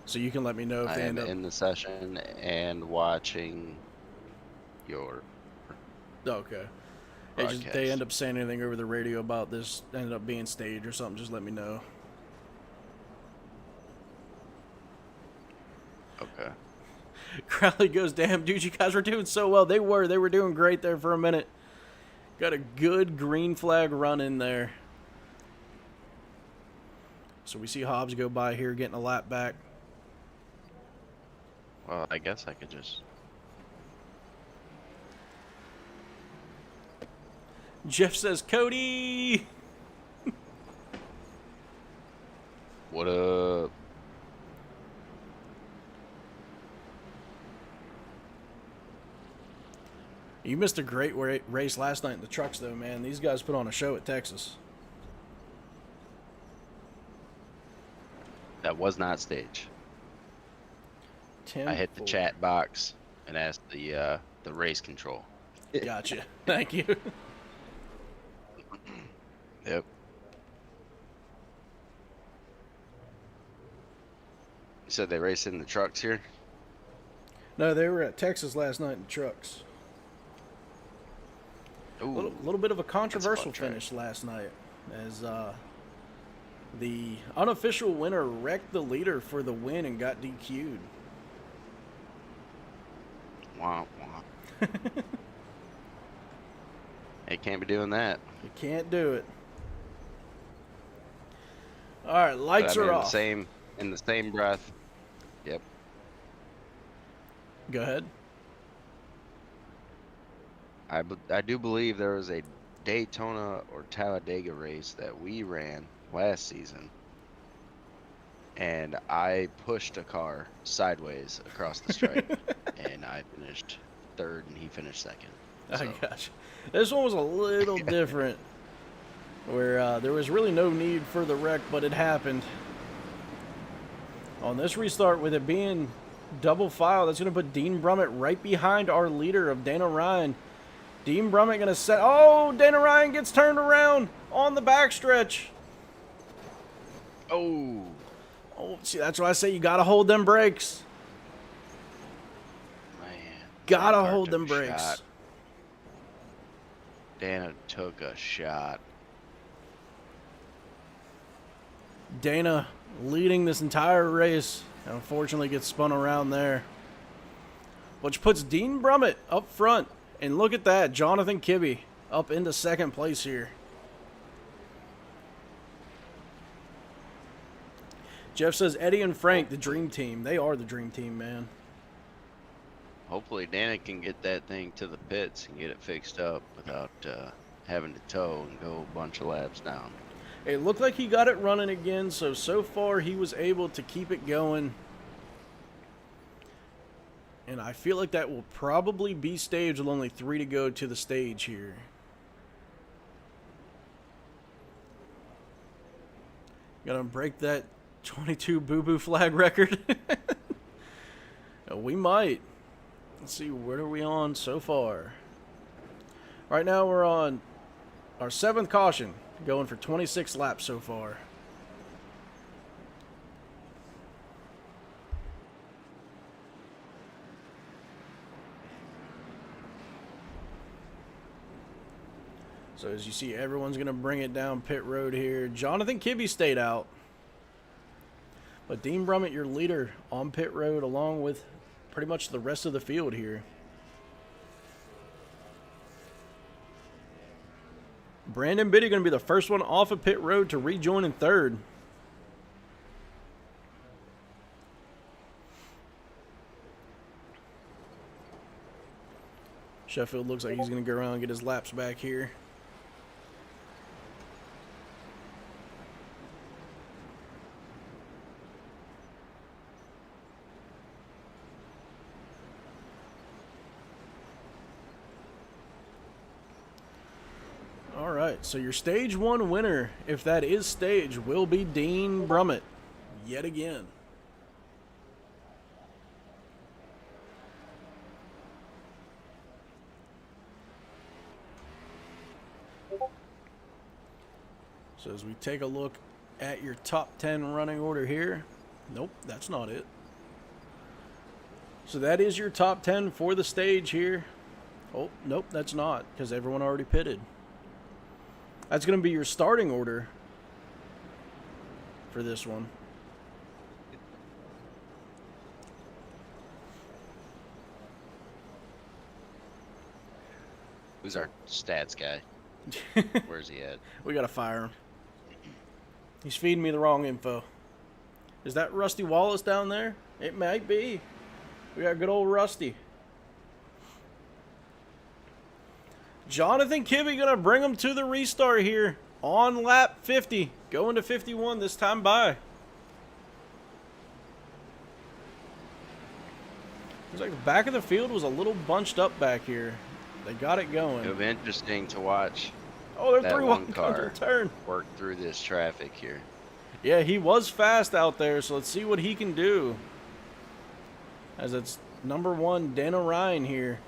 So you can let me know if I they am end up in the session and watching your Okay. If they end up saying anything over the radio about this ended up being staged or something, just let me know. Okay. Crowley goes, damn, dude, you guys were doing so well. They were doing great there for a minute. Got a good green flag run in there. So we see Hobbs go by here getting a lap back. Well, I guess I could just... Jeff says, Cody! What up? You missed a great race last night in the trucks, though, man. These guys put on a show at Texas. That was not stage. I hit the 10-4. chat box and asked the race control. Gotcha. Thank you. Yep. You said they race in the trucks here? No, they were at Texas last night in the trucks. A Ooh, little bit of a controversial track. finish last night, as the unofficial winner wrecked the leader for the win and got DQ'd. wah, wah. They can't be doing that. You can't do it. All right, lights But, I mean, are off. In the same breath. Yep. Go ahead. I do believe there was a Daytona or Talladega race that we ran last season, and I pushed a car sideways across the stripe, and I finished third, and he finished second. I So, gotcha. This one was a little different, where there was really no need for the wreck, but it happened. On this restart, with it being double file, that's going to put Dean Brummett right behind our leader of Dana Ryan. Dean Brummett going to set... Oh, Dana Ryan gets turned around on the backstretch. oh, See, that's why I say you got to hold them brakes. man. Got to Car hold took them a brakes. shot. Dana took a shot. Dana leading this entire race, and unfortunately gets spun around there. Which puts Dean Brummett up front. And look at that, Jonathan Kibbe up into second place here. Jeff says Eddie and Frank, the dream team. They are the dream team, man. Hopefully Dana can get that thing to the pits and get it fixed up without having to tow and go a bunch of laps down. It looked like he got it running again, so far he was able to keep it going. And I feel like that will probably be staged with only 3 to go to the stage here. Gonna break that 22 boo-boo flag record. We might. Let's see, what are we on so far? Right now we're on our 7th caution, going for 26 laps so far. So as you see, everyone's going to bring it down pit road here. Jonathan Kibbe stayed out. But Dean Brummett, your leader on pit road, along with pretty much the rest of the field here. Brandon Biddy going to be the first one off of pit road to rejoin in 3rd. Sheffield looks like he's going to go around and get his laps back here. Alright, so your stage 1 winner, if that is stage, will be Dean Brummett yet again. So as we take a look at your top 10 running order here, nope, that's not it. So that is your top 10 for the stage here. Oh, nope, that's not, because everyone already pitted. That's going to be your starting order for this one. Who's our stats guy? Where's he at? We got to fire him. He's feeding me the wrong info. Is that Rusty Wallace down there? It might be. We got good old Rusty. Jonathan Kibbe going to bring him to the restart here on lap 50. Going to 51 this time by. Looks like the back of the field was a little bunched up back here. They got it going. It'll be interesting to watch. Oh, they're that 3-1 one going to car the turn. work through this traffic here. Yeah, he was fast out there, so let's see what he can do. As it's number 1, Dana Ryan here.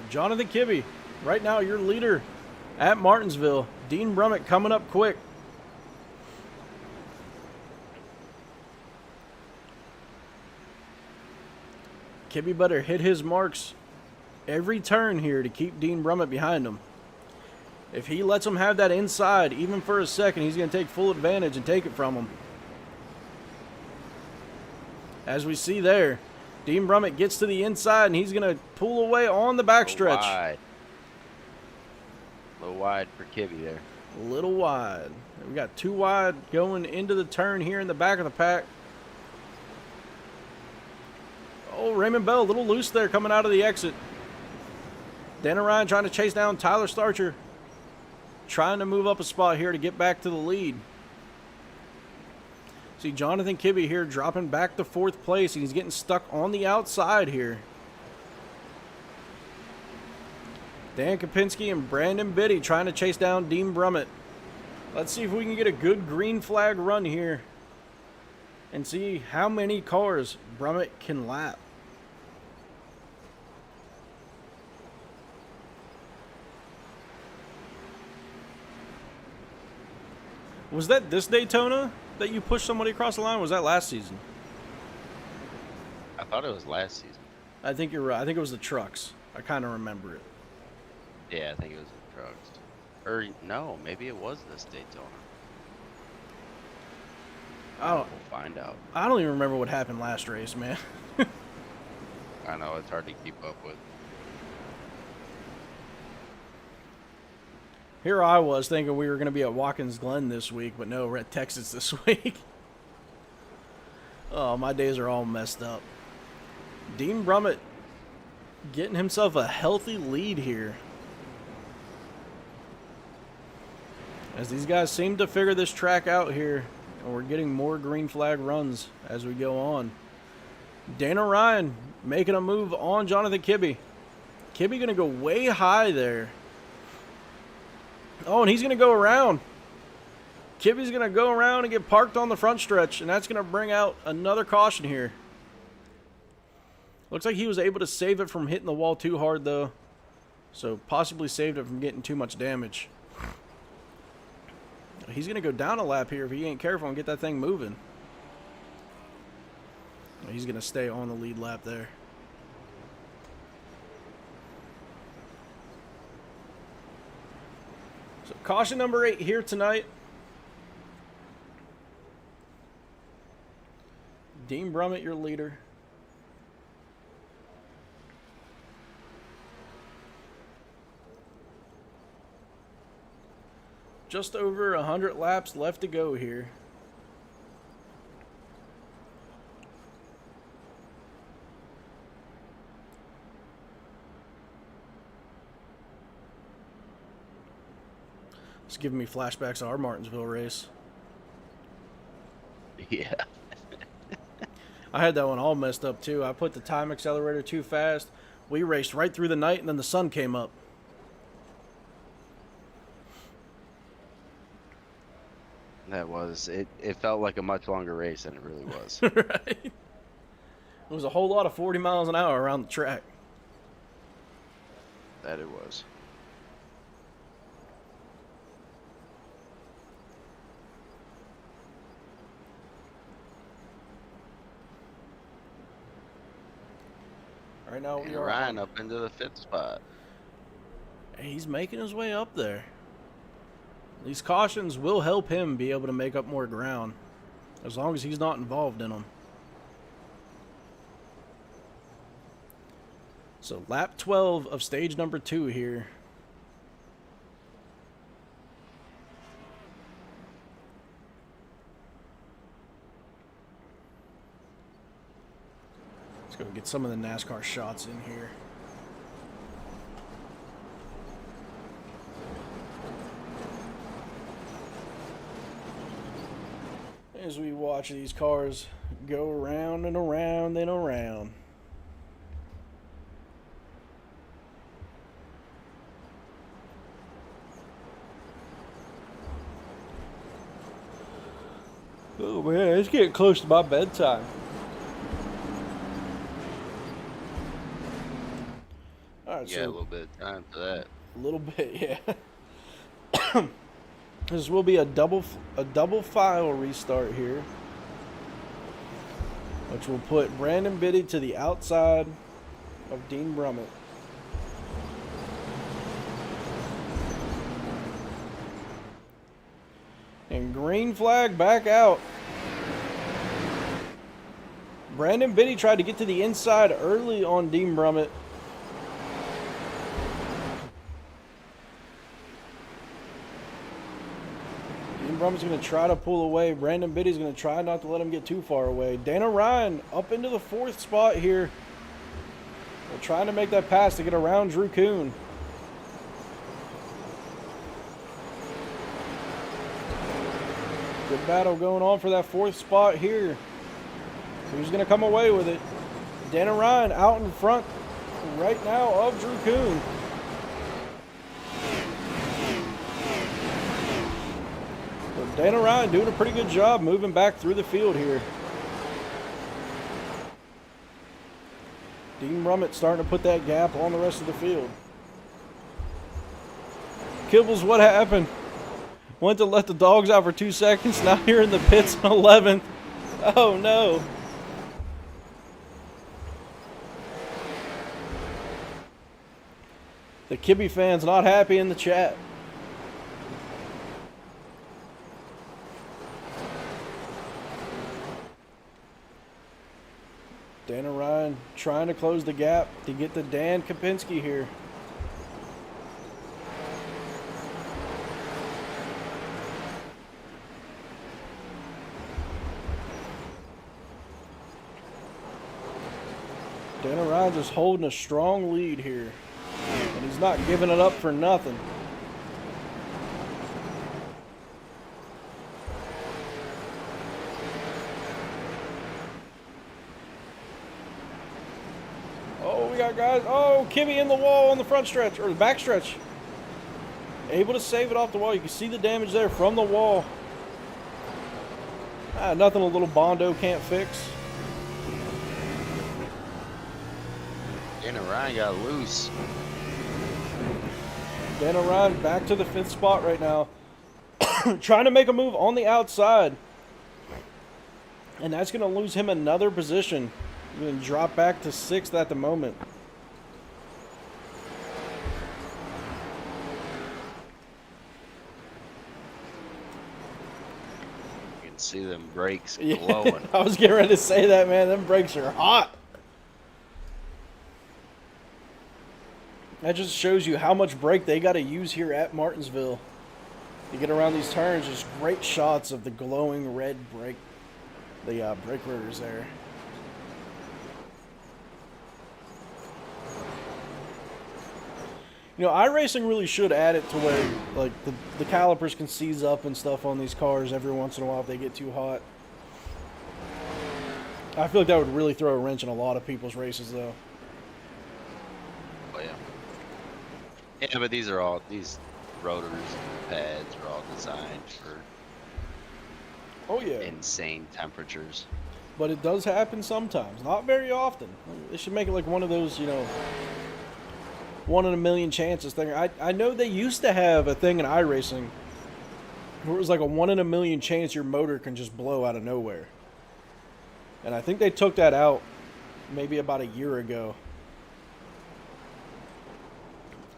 Jonathan Kibbe, right now your leader at Martinsville. Dean Brummett coming up quick. Kibbe better hit his marks every turn here to keep Dean Brummett behind him. If he lets him have that inside, even for a second, he's going to take full advantage and take it from him. As we see there, Dean Brummett gets to the inside, and he's going to pull away on the backstretch. A little wide for Kibbe there. A little wide. We got 2 wide going into the turn here in the back of the pack. Oh, Raymond Bell, a little loose there coming out of the exit. Dana Ryan trying to chase down Tyler Starcher. Trying to move up a spot here to get back to the lead. See Jonathan Kibbe here dropping back to 4th place. He's getting stuck on the outside here. Dan Kopinski and Brandon Biddy trying to chase down Dean Brummett. Let's see if we can get a good green flag run here and see how many cars Brummett can lap. Was that this Daytona that you pushed somebody across the line? Or was that last season? I thought it was last season. I think you're right. I think it was the trucks. I kind of remember it. Yeah, I think it was the trucks. Or no, maybe it was this Daytona. We'll find out. I don't even remember what happened last race, man. I know, it's hard to keep up with. Here I was thinking we were going to be at Watkins Glen this week, but no, we're at Texas this week. Oh, my days are all messed up. Dean Brummett getting himself a healthy lead here. As these guys seem to figure this track out here, and we're getting more green flag runs as we go on. Dana Ryan making a move on Jonathan Kibbe. Kibbe going to go way high there. Oh, and he's going to go around. Kibbe's going to go around and get parked on the front stretch, and that's going to bring out another caution here. Looks like he was able to save it from hitting the wall too hard, though. So possibly saved it from getting too much damage. He's going to go down a lap here if he ain't careful and get that thing moving. He's going to stay on the lead lap there. So caution number 8 here tonight. Dean Brummett, your leader. Just over 100 laps left to go here. It's giving me flashbacks of our Martinsville race. Yeah. I had that one all messed up too. I put the time accelerator too fast. We raced right through the night and then the sun came up. That was it. It felt like a much longer race than it really was. Right? It was a whole lot of 40 miles an hour around the track. That it was. Right now we And are Ryan up into the 5th spot. He's making his way up there. These cautions will help him be able to make up more ground, as long as he's not involved in them. So lap 12 of stage number 2 here. Let's go get some of the NASCAR shots in here. As we watch these cars go around and around and around. Oh man, it's getting close to my bedtime. Alright, Yeah, a little bit of time for that. A little bit, yeah. This will be a double file restart here, which will put Brandon Biddy to the outside of Dean Brummett. And green flag back out. Brandon Biddy tried to get to the inside early on Dean Brummett. Brummett's going to try to pull away. Brandon Biddy's going to try not to let him get too far away. Dana Ryan up into the 4th spot here. They're trying to make that pass to get around Drew Kuhn. Good battle going on for that 4th spot here. Who's going to come away with it? Dana Ryan out in front right now of Drew Kuhn. Dana Ryan doing a pretty good job moving back through the field here. Dean Brummett starting to put that gap on the rest of the field. Kibbles, what happened? Went to let the dogs out for 2 seconds. Now you're in the pits on 11th. Oh no. The Kibbe fans not happy in the chat. Dana Ryan trying to close the gap to get to Dan Kopinski here. Dana Ryan just holding a strong lead here. And he's not giving it up for nothing. Oh, we got guys. Oh, Kimmy in the wall on the front stretch, or the back stretch. Able to save it off the wall. You can see the damage there from the wall. Nothing a little Bondo can't fix. Dana Ryan got loose. Dana Ryan back to the 5th spot right now. Trying to make a move on the outside. And that's going to lose him another position. He's going to drop back to 6th at the moment. You can see them brakes glowing. I was getting ready to say that, man. Them brakes are hot. That just shows you how much brake they got to use here at Martinsville. You get around these turns, just great shots of the glowing red brake, the brake rotors there. You know, iRacing really should add it to where, like, the calipers can seize up and stuff on these cars every once in a while if they get too hot. I feel like that would really throw a wrench in a lot of people's races, though. Oh, yeah. Yeah, but these rotors and pads are all designed for insane temperatures. But it does happen sometimes. Not very often. They should make it like one of those, you know, 1 in a million chances thing. I know they used to have a thing in iRacing where it was like a 1 in a million chance your motor can just blow out of nowhere. And I think they took that out maybe about a year ago.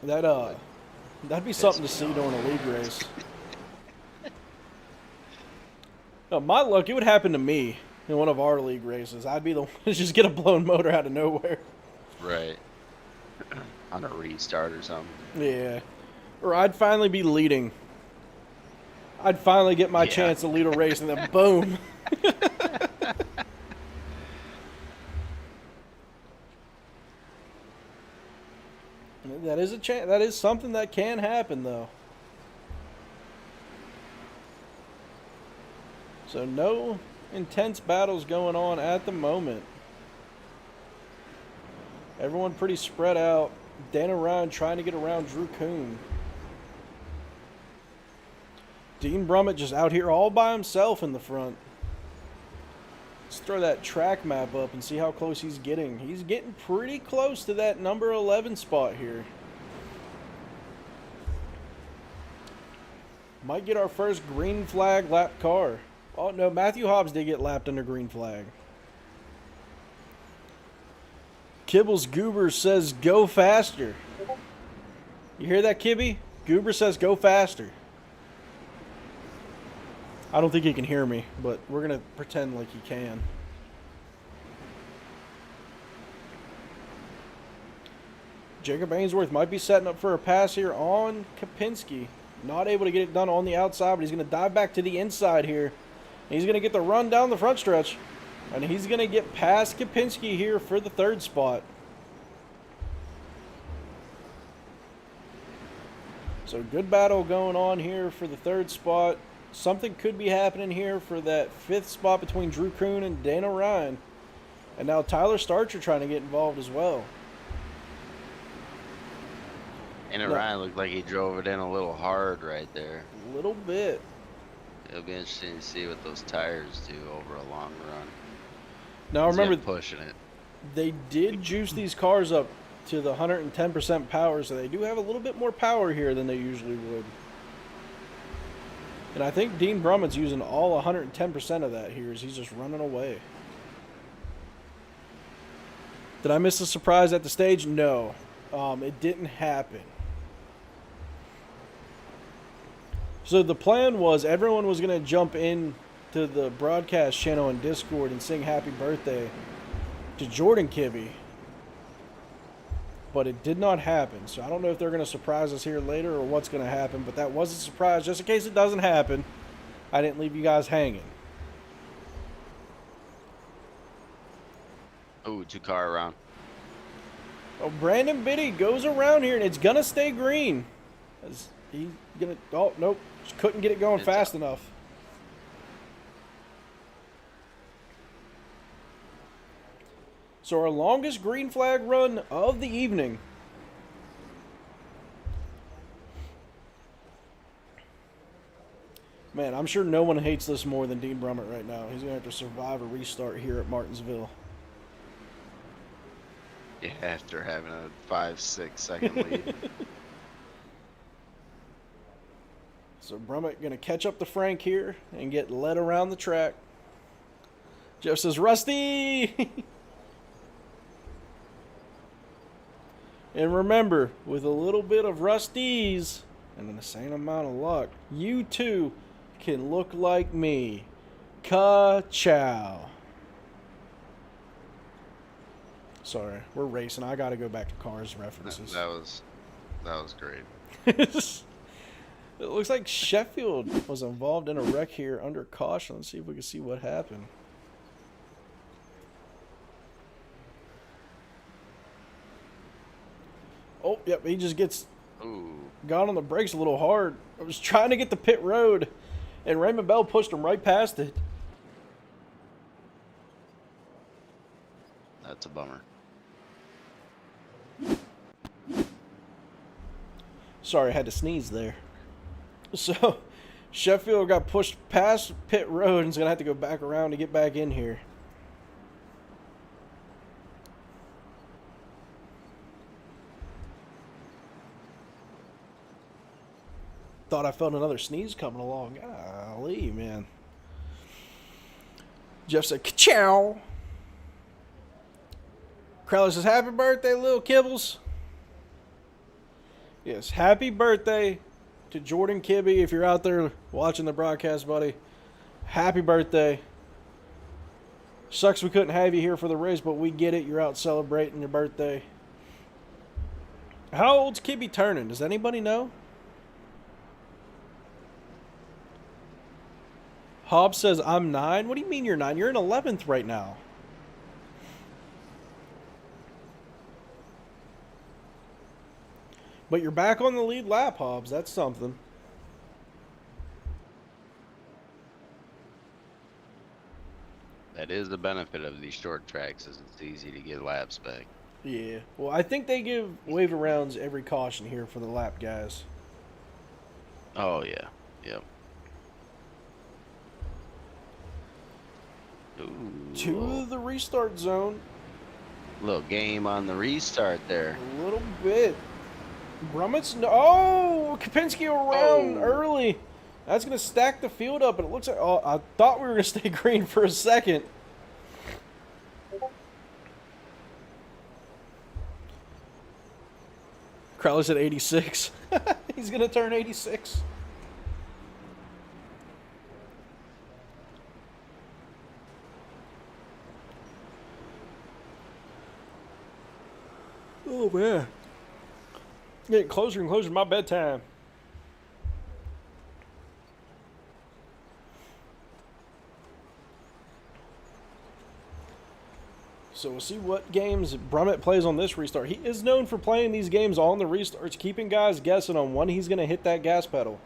That'd be something to see during a league race. No, my luck, it would happen to me in one of our league races. I'd be the one to just get a blown motor out of nowhere. Right. On a restart or something. Yeah. Or I'd finally be leading. I'd finally get my chance to lead a race, and then boom. That is a chance. That is something that can happen, though. So no intense battles going on at the moment. Everyone pretty spread out. Dana Ryan trying to get around Drew Kuhn. Dean Brummett just out here all by himself in the front. Let's throw that track map up and see how close he's getting. He's getting pretty close to that number 11 spot here. Might get our first green flag lap car. Oh, no, Matthew Hobbs did get lapped under green flag. Kibbles Goober says go faster. You hear that, Kibby? Goober says go faster. I don't think he can hear me, but we're going to pretend like he can. Jacob Ainsworth might be setting up for a pass here on Kapinski. Not able to get it done on the outside, but he's going to dive back to the inside here. He's going to get the run down the front stretch. And he's going to get past Kapinski here for the 3rd spot. So good battle going on here for the 3rd spot. Something could be happening here for that 5th spot between Drew Kuhn and Dana Ryan. And now Tyler Starcher trying to get involved as well. Dana Ryan looked like he drove it in a little hard right there. A little bit. It'll be interesting to see what those tires do over a long run. Now remember, pushing it. They did juice these cars up to the 110% power, so they do have a little bit more power here than they usually would. And I think Dean Brummett's using all 110% of that here as he's just running away. Did I miss a surprise at the stage? No. It didn't happen. So the plan was everyone was going to jump in to the broadcast channel in Discord and sing happy birthday to Jordan Kibbe. But it did not happen. So I don't know if they're going to surprise us here later or what's going to happen. But that was a surprise. Just in case it doesn't happen, I didn't leave you guys hanging. Ooh, 2-car around. Oh, Brandon Biddy goes around here, and it's going to stay green. He's going to... Oh, nope. Just couldn't get it going fast enough. So our longest green flag run of the evening. Man, I'm sure no one hates this more than Dean Brummett right now. He's going to have to survive a restart here at Martinsville. Yeah, after having a 5-6 second lead. So Brummett going to catch up to Frank here and get led around the track. Jeff says, Rusty! And remember, with a little bit of Rusty's and an insane amount of luck, you too can look like me. Ka-chow. Sorry, we're racing. I got to go back to cars references. That was great. It looks like Sheffield was involved in a wreck here under caution. Let's see if we can see what happened. Oh, yep, he just got on the brakes a little hard. I was trying to get the pit road, and Raymond Bell pushed him right past it. That's a bummer. Sorry, I had to sneeze there. So, Sheffield got pushed past pit road and is going to have to go back around to get back in here. Thought I felt another sneeze coming along. Golly, man. Jeff said, ka-chow. Crowley says, happy birthday, little kibbles. Yes, happy birthday to Jordan Kibbe. If you're out there watching the broadcast, buddy, happy birthday. Sucks we couldn't have you here for the race, but we get it. You're out celebrating your birthday. How old's Kibbe turning? Does anybody know? Hobbs says, I'm 9. What do you mean you're 9? You're in 11th right now. But you're back on the lead lap, Hobbs. That's something. That is the benefit of these short tracks, is it's easy to get laps back. Yeah. Well, I think they give wave rounds every caution here for the lap guys. Oh, yeah. Yep. Ooh, To the restart zone. little game on the restart there. A little bit. Brummett's... Oh! Kapinski around early. That's going to stack the field up, and it looks like... Oh, I thought we were going to stay green for a second. Crowley's at 86. He's going to turn 86. Oh, man. Getting closer and closer to my bedtime. So we'll see what games Brummett plays on this restart. He is known for playing these games on the restarts, keeping guys guessing on when he's going to hit that gas pedal.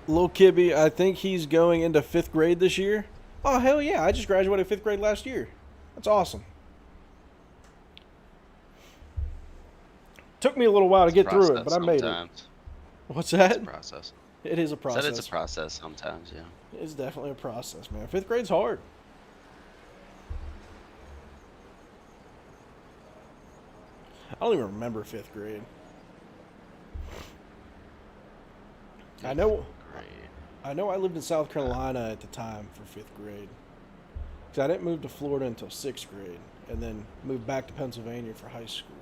Lil Kibbe, I think he's going into 5th grade this year. Oh, hell yeah. I just graduated 5th grade last year. That's awesome. Took me a little while to get through it, but I made it. What's that? It's a process. It is a process. Said it's a process sometimes, yeah. It's definitely a process, man. 5th grade's hard. I don't even remember 5th grade. I know I lived in South Carolina at the time for 5th grade. Because I didn't move to Florida until 6th grade. And then moved back to Pennsylvania for high school.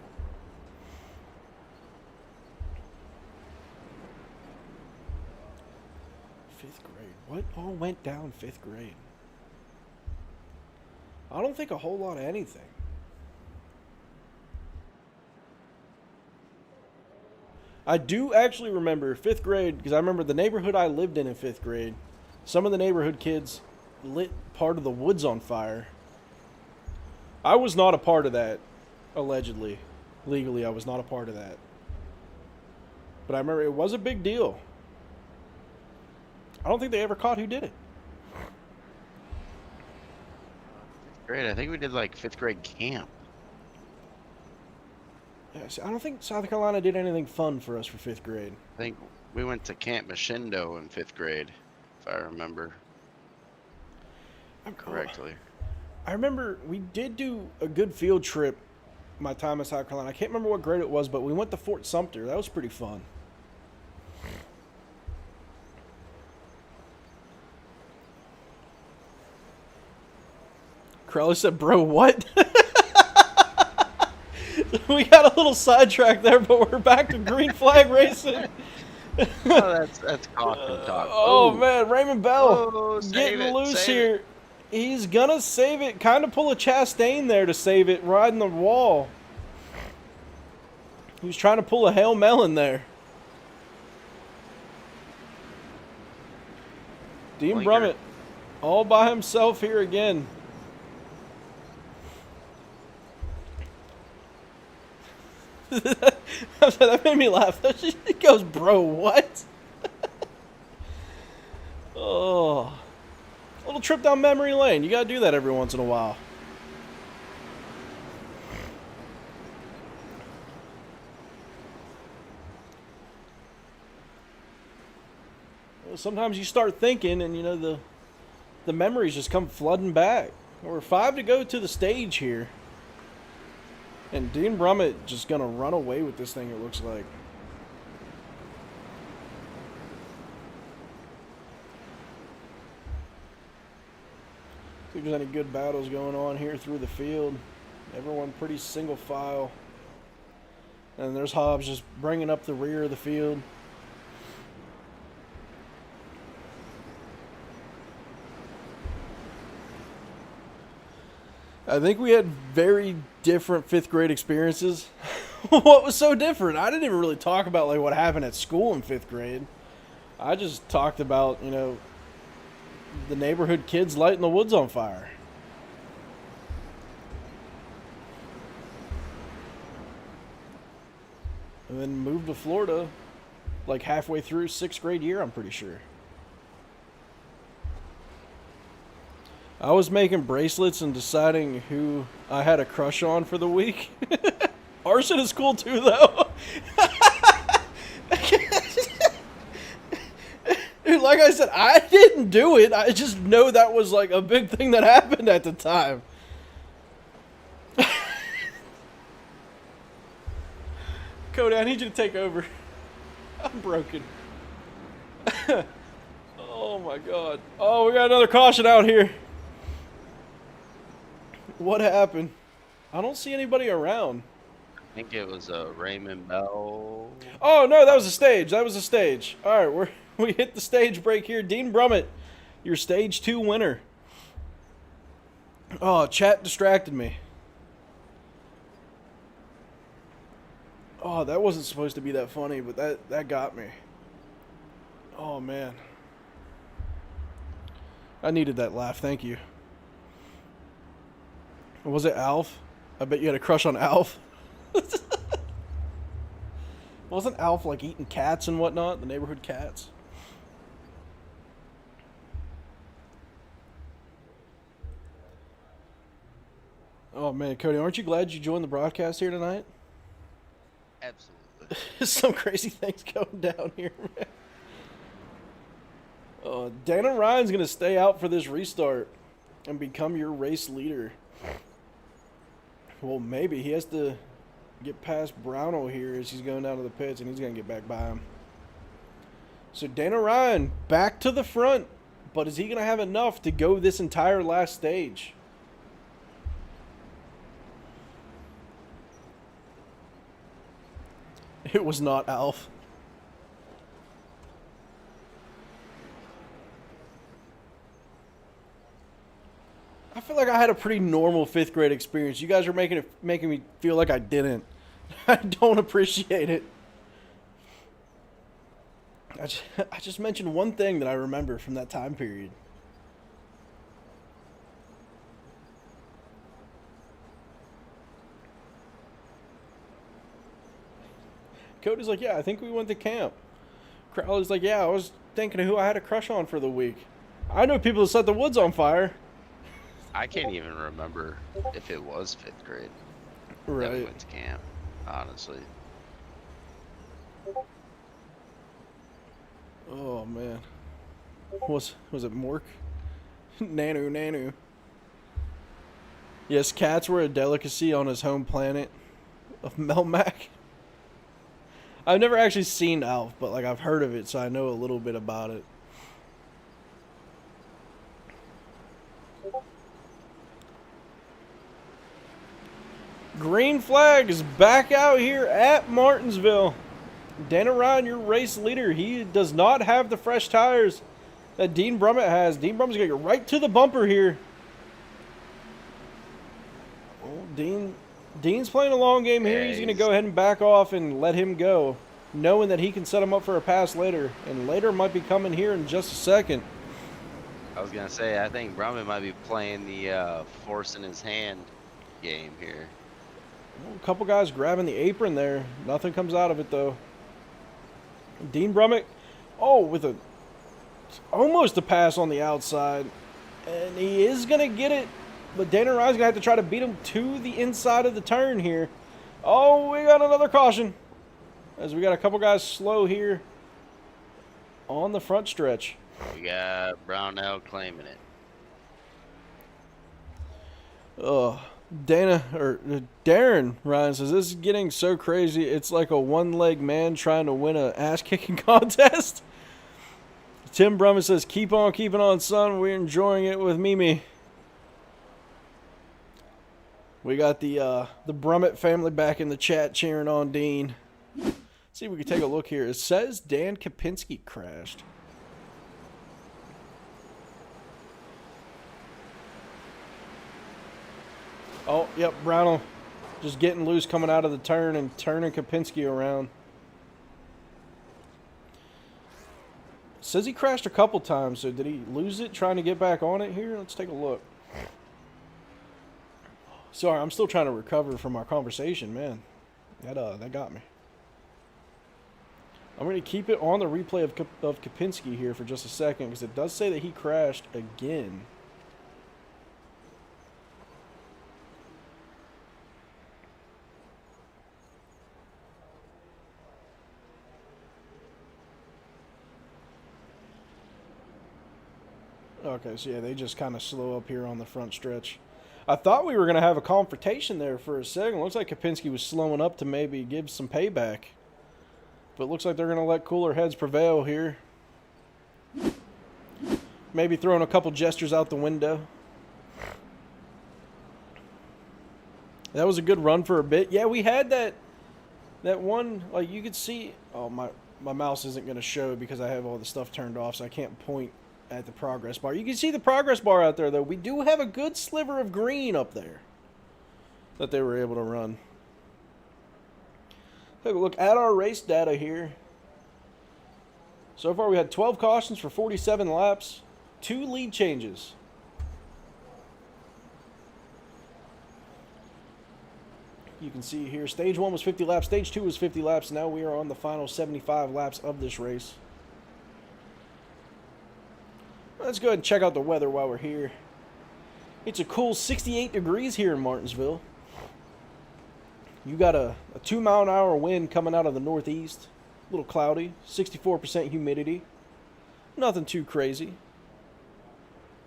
Fifth grade. What all went down 5th grade? I don't think a whole lot of anything. I do actually remember 5th grade, because I remember the neighborhood I lived in 5th grade. some of the neighborhood kids lit part of the woods on fire. I was not a part of that, allegedly. Legally, I was not a part of that. But I remember it was a big deal. I don't think they ever caught who did it. Great. I think we did like 5th grade camp. Yeah, see, I don't think South Carolina did anything fun for us for 5th grade. I think we went to Camp Machindo in 5th grade, if I remember correctly. I remember we did do a good field trip my time in South Carolina. I can't remember what grade it was, but we went to Fort Sumter. That was pretty fun. Crowley said, bro, what? We got a little sidetracked there, but we're back to green flag racing. Oh, that's caution talk. Oh, man, Raymond Bell Save getting it, loose save here. it. He's going to save it. Kind of pull a Chastain there to save it, riding the wall. He was trying to pull a Hail Melon there. Dean Blinker. Brummett all by himself here again. That made me laugh. He goes, bro, what? Oh. A little trip down memory lane. You got to do that every once in a while. Sometimes you start thinking and, you know, the memories just come flooding back. We're 5 to go to the stage here. And Dean Brummett just going to run away with this thing, it looks like. See if there's any good battles going on here through the field. Everyone pretty single file. And there's Hobbs just bringing up the rear of the field. I think we had very different 5th grade experiences. What was so different? I didn't even really talk about like what happened at school in 5th grade. I just talked about, you know, the neighborhood kids lighting the woods on fire. And then moved to Florida like halfway through 6th grade year, I'm pretty sure. I was making bracelets and deciding who I had a crush on for the week. Arson is cool too, though. Dude, like I said, I didn't do it. I just know that was like a big thing that happened at the time. Cody, I need you to take over. I'm broken. Oh my god. Oh, we got another caution out here. What happened? I don't see anybody around. I think it was Raymond Bell. Oh, no, that was a stage. That was a stage. All right, we hit the stage break here. Dean Brummett, your stage 2 winner. Oh, chat distracted me. Oh, that wasn't supposed to be that funny, but that got me. Oh, man. I needed that laugh. Thank you. Was it Alf? I bet you had a crush on Alf. Wasn't Alf like eating cats and whatnot? The neighborhood cats? Oh man, Cody, aren't you glad you joined the broadcast here tonight? Absolutely. Some crazy things going down here, man. Dana Ryan's going to stay out for this restart and become your race leader. Well, maybe. He has to get past Brownell here as he's going down to the pits, and he's going to get back by him. So Dana Ryan back to the front, but is he going to have enough to go this entire last stage? It was not Alf. I feel like I had a pretty normal 5th grade experience. You guys are making me feel like I didn't. I don't appreciate it. I just mentioned one thing that I remember from that time period. Cody's like, yeah, I think we went to camp. Crowley's like, yeah, I was thinking of who I had a crush on for the week. I know people that set the woods on fire. I can't even remember if it was 5th grade that we Right. went to camp, honestly. Oh, man. Was it Mork? Nanu. Yes, cats were a delicacy on his home planet of Melmac. I've never actually seen Alf, but like I've heard of it, so I know a little bit about it. Green flag is back out here at Martinsville. Dana Ryan, your race leader, he does not have the fresh tires that Dean Brummett has. Dean Brummett's going to get right to the bumper here. Oh, Dean's playing a long game here. Yeah, He's going to go ahead and back off and let him go, knowing that he can set him up for a pass later. And later might be coming here in just a second. I was gonna say, I think Brumman might be playing the force in his hand game here. A couple guys grabbing the apron there. Nothing comes out of it, though. Dean Brummett, with almost a pass on the outside. And he is going to get it. But Dana Ryan's going to have to try to beat him to the inside of the turn here. Oh, we got another caution. As we got a couple guys slow here on the front stretch. We got Brownell claiming it. Darren Ryan says, this is getting so crazy. It's like a one-leg man trying to win a ass-kicking contest. Tim Brummett says, keep on keeping on, son. We're enjoying it with Mimi. We got the Brummett family back in the chat cheering on Dean. See if we can take a look here. It says Dan Kapinski crashed. Oh, yep, Brownell just getting loose coming out of the turn and turning Kapinski around. Says he crashed a couple times, so did he lose it trying to get back on it here? Let's take a look. Sorry, I'm still trying to recover from our conversation, man. That got me. I'm going to keep it on the replay of Kapinski here for just a second, because it does say that he crashed again. Okay, so yeah, they just kind of slow up here on the front stretch. I thought we were going to have a confrontation there for a second. Looks like Kapinski was slowing up to maybe give some payback. But it looks like they're going to let cooler heads prevail here. Maybe throwing a couple gestures out the window. That was a good run for a bit. Yeah, we had that one, like you could see. Oh, my mouse isn't going to show because I have all the stuff turned off, so I can't point at the progress bar. You can see the progress bar out there, though. We do have a good sliver of green up there that they were able to run. Take a look at our race data here. So far, we had 12 cautions for 47 laps, 2 lead changes. You can see here, stage 1 was 50 laps, stage 2 was 50 laps. Now we are on the final 75 laps of this race. Let's go ahead and check out the weather while we're here. It's a cool 68 degrees here in Martinsville. You got a 2-mile-an-hour wind coming out of the northeast. A little cloudy, 64% humidity. Nothing too crazy.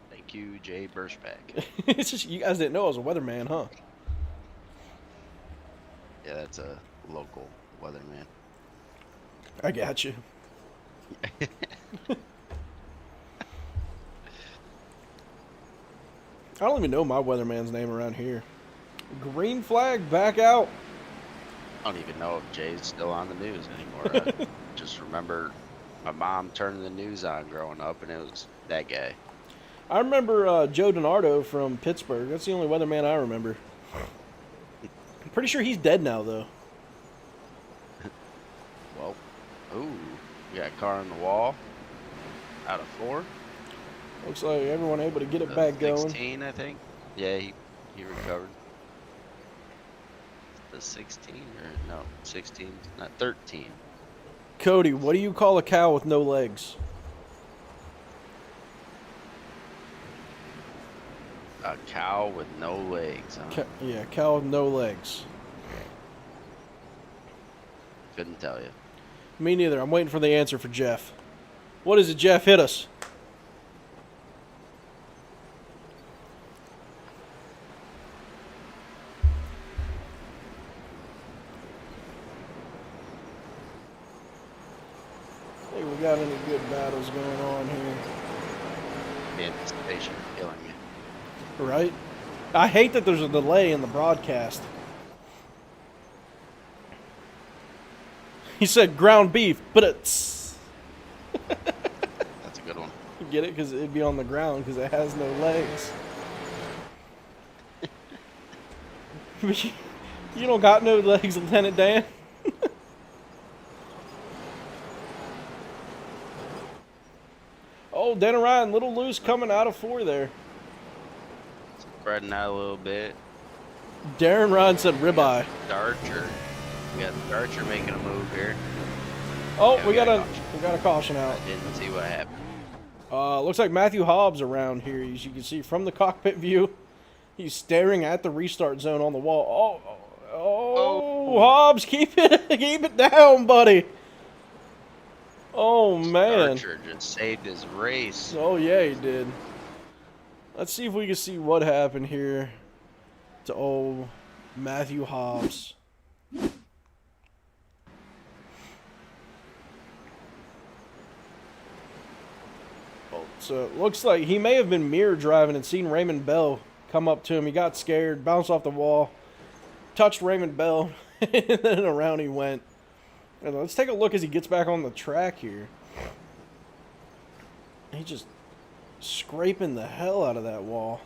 Thank you, Jay Burschback. It's just, you guys didn't know I was a weatherman, huh? Yeah, that's a local weatherman. I got you. I don't even know my weatherman's name around here. Green flag back out. I don't even know if Jay's still on the news anymore. I just remember my mom turning the news on growing up, and it was that guy. I remember Joe DiNardo from Pittsburgh. That's the only weatherman I remember. I'm pretty sure he's dead now, though. Well, ooh. We got a car on the wall. Out of 4. Looks like everyone able to get it back going. 16, I think. Yeah, he recovered. The 16 or no, 16, not 13. Cody, what do you call a cow with no legs? A cow with no legs, huh? Yeah, cow with no legs. Couldn't tell you. Me neither. I'm waiting for the answer for Jeff. What is it, Jeff? Hit us. Think we got any good battles going on here? The anticipation is killing me. Right? I hate that there's a delay in the broadcast. He said ground beef, but it's... That's a good one. You get it? Because it'd be on the ground because it has no legs. You don't got no legs, Lieutenant Dan. Oh, Dan and Ryan, little loose coming out of 4 there. Spreading out a little bit. Darren Ryan said ribeye. Darcher. We got Darcher making a move here. Oh, Yeah, we got a caution out. I didn't see what happened. Looks like Matthew Hobbs around here. As you can see from the cockpit view, he's staring at the restart zone on the wall. Oh, Hobbs, keep it down, buddy. Oh man. Darcher just saved his race. Oh yeah, he did. Let's see if we can see what happened here to old Matthew Hobbs. So it looks like he may have been mirror driving and seen Raymond Bell come up to him. He got scared, bounced off the wall, touched Raymond Bell, and then around he went. And let's take a look as he gets back on the track here. He just scraping the hell out of that wall.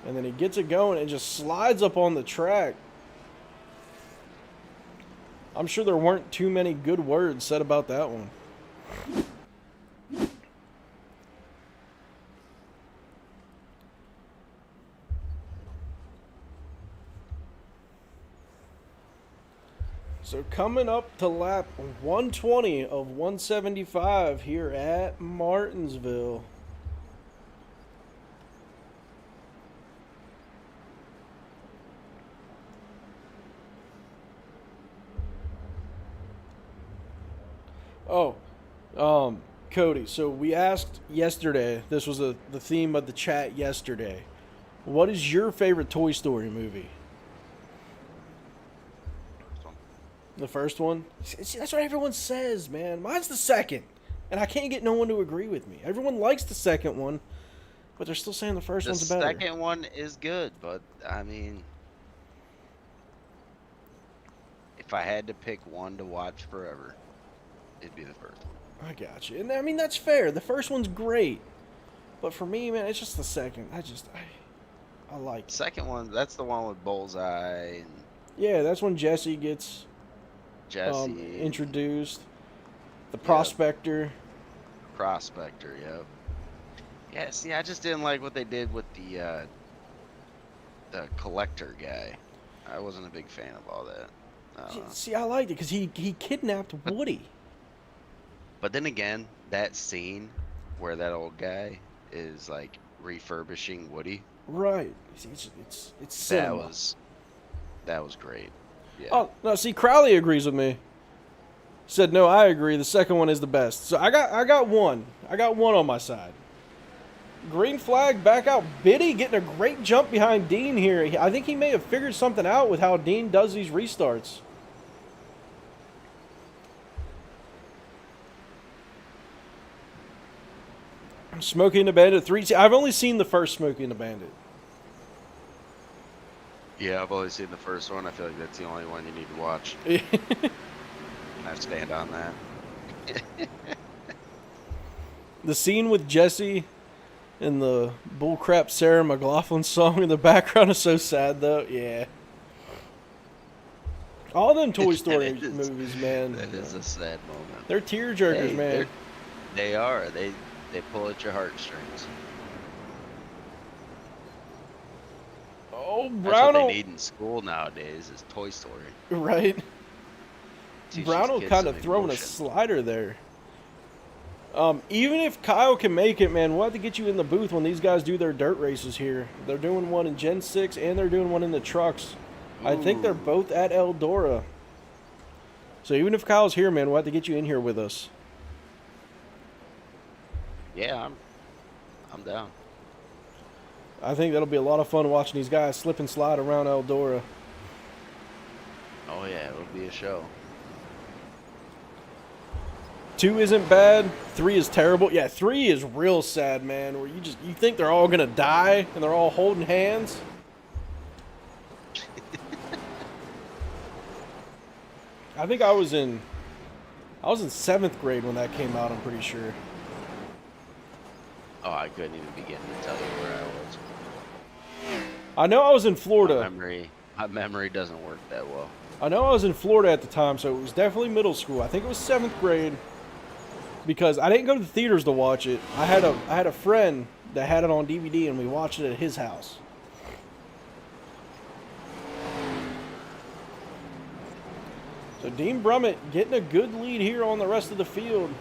And then he gets it going and just slides up on the track. I'm sure there weren't too many good words said about that one. So coming up to lap 120 of 175 here at Martinsville. Cody, so we asked yesterday, this was the theme of the chat yesterday, what is your favorite Toy Story movie? The first one? See, that's what everyone says, man. Mine's the second. And I can't get no one to agree with me. Everyone likes the second one, but they're still saying the first one's better. The second one is good, but, I mean, if I had to pick one to watch forever, it'd be the first one. I got you. And, I mean, that's fair. The first one's great. But for me, man, it's just the second. I like it. Second one, that's the one with Bullseye and Yeah, that's when Jesse gets... Jesse. introduced. The Prospector. Prospector, yep. Yeah, see, I just didn't like what they did with the collector guy. I wasn't a big fan of all that. See, I liked it because he kidnapped Woody. But then again, that scene where that old guy is like refurbishing Woody. Right. It's cinema. That was great. Yeah. Oh, no, see, Crowley agrees with me. Said, no, I agree. The second one is the best. So I got one. I got one on my side. Green flag, back out. Biddy getting a great jump behind Dean here. I think he may have figured something out with how Dean does these restarts. Smokey and the Bandit 3. See, I've only seen the first Smokey and the Bandit. Yeah, I've only seen the first one. I feel like that's the only one you need to watch. And I stand on that. The scene with Jesse and the bullcrap Sarah McLachlan song in the background is so sad, though. Yeah. All them Toy Story That is- movies, man. That is a sad moment. They're tearjerkers, Hey, man. they are. They pull at your heartstrings. Oh, That's what Brownell. they need in school nowadays is Toy Story. Right. Teaches Brownell kids kind some of throwing a emotion. slider there. Even if Kyle can make it, man, we'll have to get you in the booth when these guys do their dirt races here. They're doing one in Gen 6 and they're doing one in the trucks. I think they're Ooh. both at Eldora. So even if Kyle's here, man, we'll have to get you in here with us. Yeah, I'm down. I think that'll be a lot of fun watching these guys slip and slide around Eldora. Oh yeah, it'll be a show. 2 isn't bad. 3 is terrible. Yeah, 3 is real sad, man. Where you think they're all gonna die and they're all holding hands. I think I was in 7th grade when that came out. I'm pretty sure. Oh, I couldn't even begin to tell you where I was. I know I was in Florida. My memory doesn't work that well. I know I was in Florida at the time, so it was definitely middle school. I think it was 7th grade. Because I didn't go to the theaters to watch it. I had a friend that had it on DVD, and we watched it at his house. So Dean Brummett getting a good lead here on the rest of the field.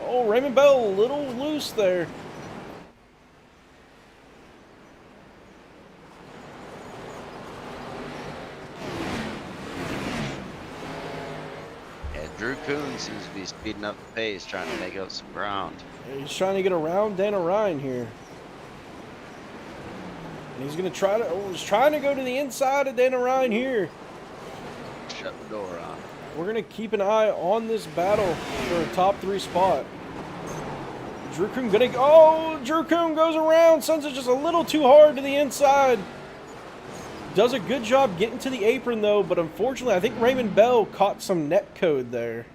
Oh, Raymond Bell a little loose there. Yeah, Drew Coon seems to be speeding up the pace, trying to make up some ground. He's trying to get around Dana Ryan here. And he's going to try to... Oh, he's trying to go to the inside of Dana Ryan here. Shut the door on. We're going to keep an eye on this battle for a top 3 spot. Drew Coon going to... Oh, Drew Coon goes around. Sends it just a little too hard to the inside. Does a good job getting to the apron, though, but unfortunately, I think Raymond Bell caught some net code there.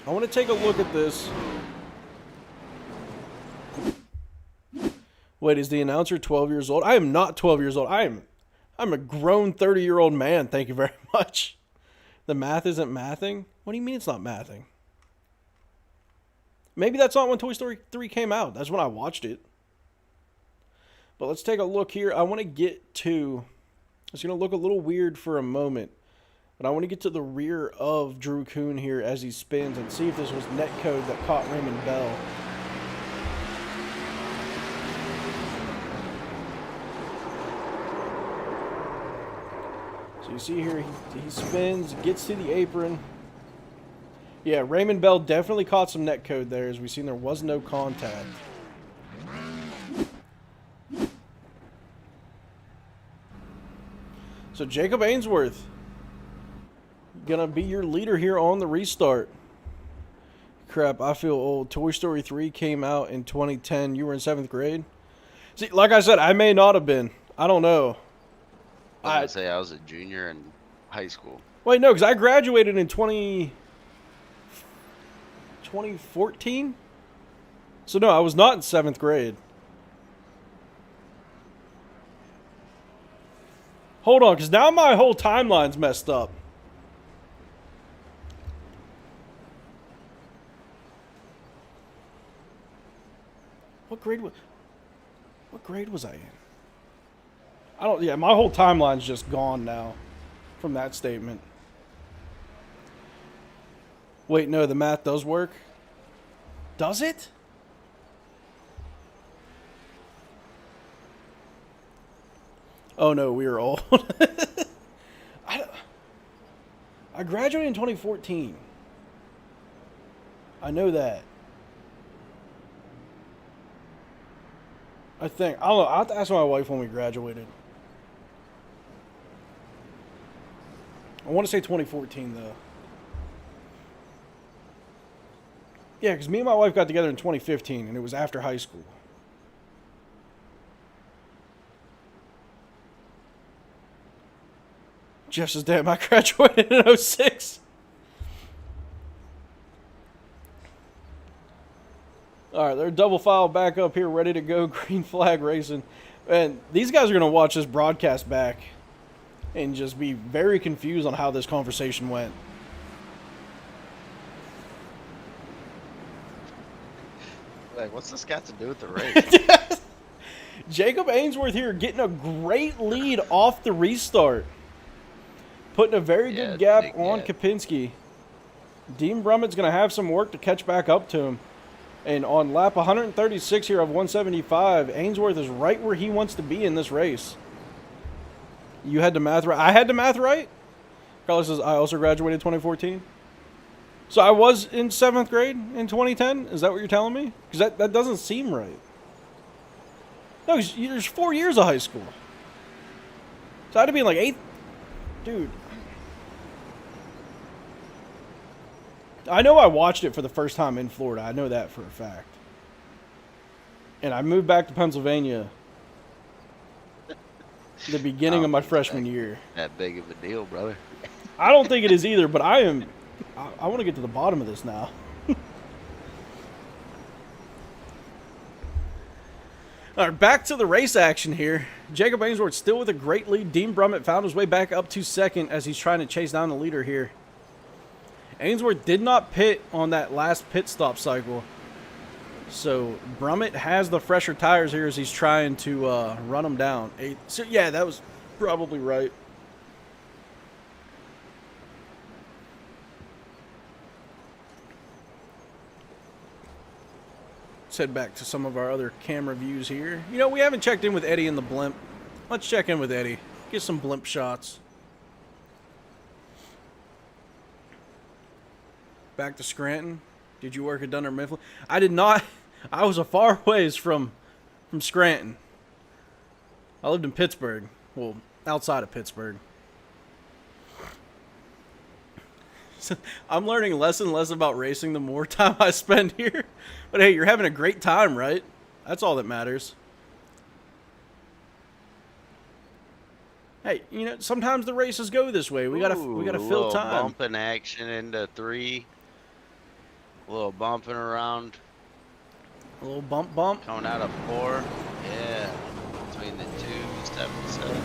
I want to take a look at this. Wait, is the announcer 12 years old? I am not 12 years old. I'm a grown 30-year-old man, thank you very much. The math isn't mathing? What do you mean it's not mathing? Maybe that's not when Toy Story 3 came out. That's when I watched it. But let's take a look here. I want to get to... It's going to look a little weird for a moment. But I want to get to the rear of Drew Coon here as he spins and see if this was netcode that caught Raymond Bell. So you see here, he spins, gets to the apron. Yeah, Raymond Bell definitely caught some netcode there. As we've seen, there was no contact. So Jacob Ainsworth gonna be your leader here on the restart. Crap, I feel old. Toy Story 3 came out in 2010. You were in 7th grade? See, like I said, I may not have been. I don't know. I'd say I was a junior in high school. Wait, no, because I graduated in 2014? So no, I was not in 7th grade. Hold on, because now my whole timeline's messed up. What grade was I in? Yeah, my whole timeline's just gone now from that statement. Wait, no, the math does work. Does it? Oh no, we are old. I graduated in 2014. I know that. I think. I don't know. I'll have to ask my wife when we graduated. I want to say 2014, though. Yeah, because me and my wife got together in 2015, and it was after high school. Jeff says, damn, I graduated in 06. All right, they're double file back up here, ready to go. Green flag racing. And these guys are going to watch this broadcast back and just be very confused on how this conversation went. Like, what's this got to do with the race? Jacob Ainsworth here getting a great lead off the restart. Putting a very good gap on Kopinski. Dean Brummett's going to have some work to catch back up to him. And on lap 136 here of 175, Ainsworth is right where he wants to be in this race. You had the math right. I had the math right. Carlos says, I also graduated in 2014. So I was in 7th grade in 2010? Is that what you're telling me? Because that doesn't seem right. No, there's 4 years of high school. So I had to be in like 8th. Dude. I know I watched it for the first time in Florida. I know that for a fact. And I moved back to Pennsylvania the beginning of my freshman year. That big of a deal, brother. I don't think it is either, but I want to get to the bottom of this now. All right, back to the race action here. Jacob Ainsworth still with a great lead. Dean Brummett found his way back up to second as he's trying to chase down the leader here. Ainsworth did not pit on that last pit stop cycle. So Brummett has the fresher tires here as he's trying to run him down. So yeah, that was probably right. Let's head back to some of our other camera views here. You know, we haven't checked in with Eddie in the blimp. Let's check in with Eddie. Get some blimp shots. Back to Scranton. Did you work at Dunder Mifflin? I did not. I was a far ways from Scranton. I lived in Pittsburgh. Well, outside of Pittsburgh. So I'm learning less and less about racing the more time I spend here. But hey, you're having a great time, right? That's all that matters. Hey, you know, sometimes the races go this way. We gotta fill time. Bumping action into 3. A little bumping around. A little bump. Coming out of 4. Yeah. Between the 2, 77.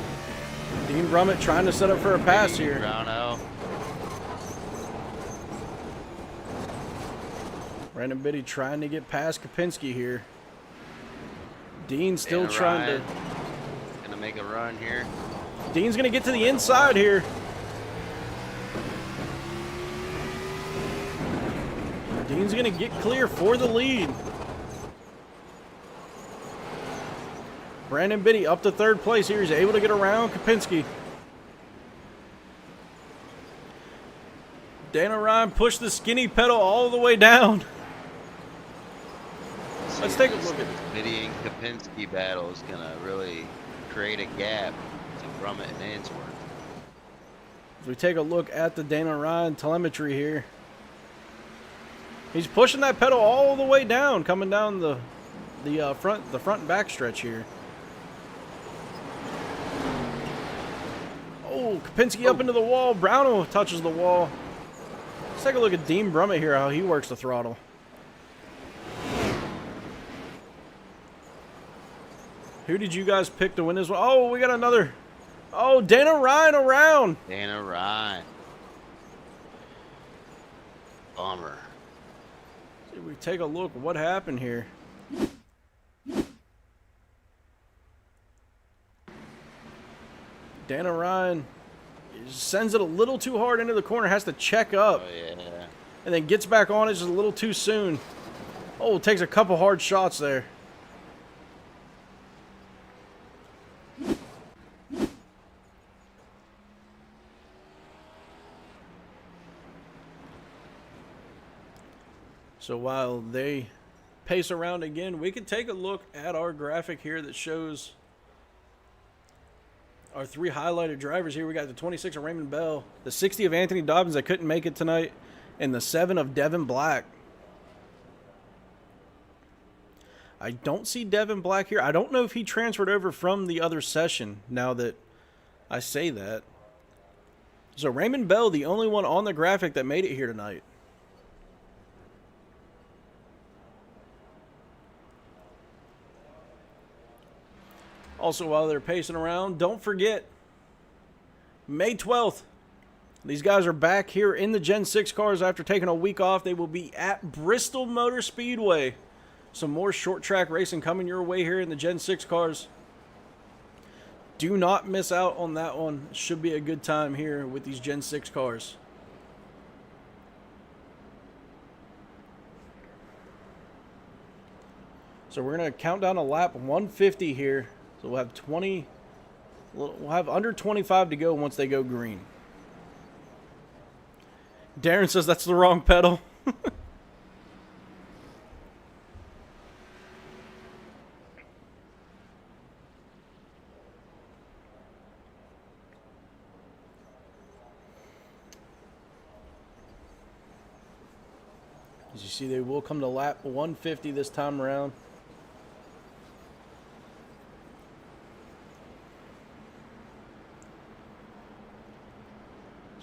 Dean Brummett trying to set up for a pass here. Browno. Brandon Biddy trying to get past Kopinski here. Dean still trying to... Gonna make a run here. Dean's gonna get to the inside here. Dean's gonna get clear for the lead. Brandon Biddy up to 3rd place here. He's able to get around Kopinski. Dana Ryan pushed the skinny pedal all the way down. Let's take a look at this Biddy and Kopinski battle is gonna really create a gap to Brummett and Ainsworth. As we take a look at the Dana Ryan telemetry here, he's pushing that pedal all the way down, coming down the front and back stretch here. Oh, Kopinski up into the wall. Browno touches the wall. Let's take a look at Dean Brummett here, how he works the throttle. Who did you guys pick to win this one? Oh, we got another. Oh, Dana Ryan around. Dana Ryan. Bummer. See, we take a look at what happened here. Dana Ryan sends it a little too hard into the corner, has to check up. Oh, yeah. And then gets back on it just a little too soon. Oh, takes a couple hard shots there. So while they pace around again, we can take a look at our graphic here that shows our 3 highlighted drivers here. We got the 26 of Raymond Bell, the 60 of Anthony Dobbins that couldn't make it tonight, and the 7 of Devin Black. I don't see Devin Black here. I don't know if he transferred over from the other session now that I say that. So Raymond Bell, the only one on the graphic that made it here tonight. Also, while they're pacing around, don't forget, May 12th. These guys are back here in the Gen 6 cars after taking a week off. They will be at Bristol Motor Speedway. Some more short track racing coming your way here in the Gen 6 cars. Do not miss out on that one. Should be a good time here with these Gen 6 cars. So we're going to count down a lap 150 here. So we'll have under 25 to go once they go green. Darren says that's the wrong pedal. As you see, they will come to lap 150 this time around.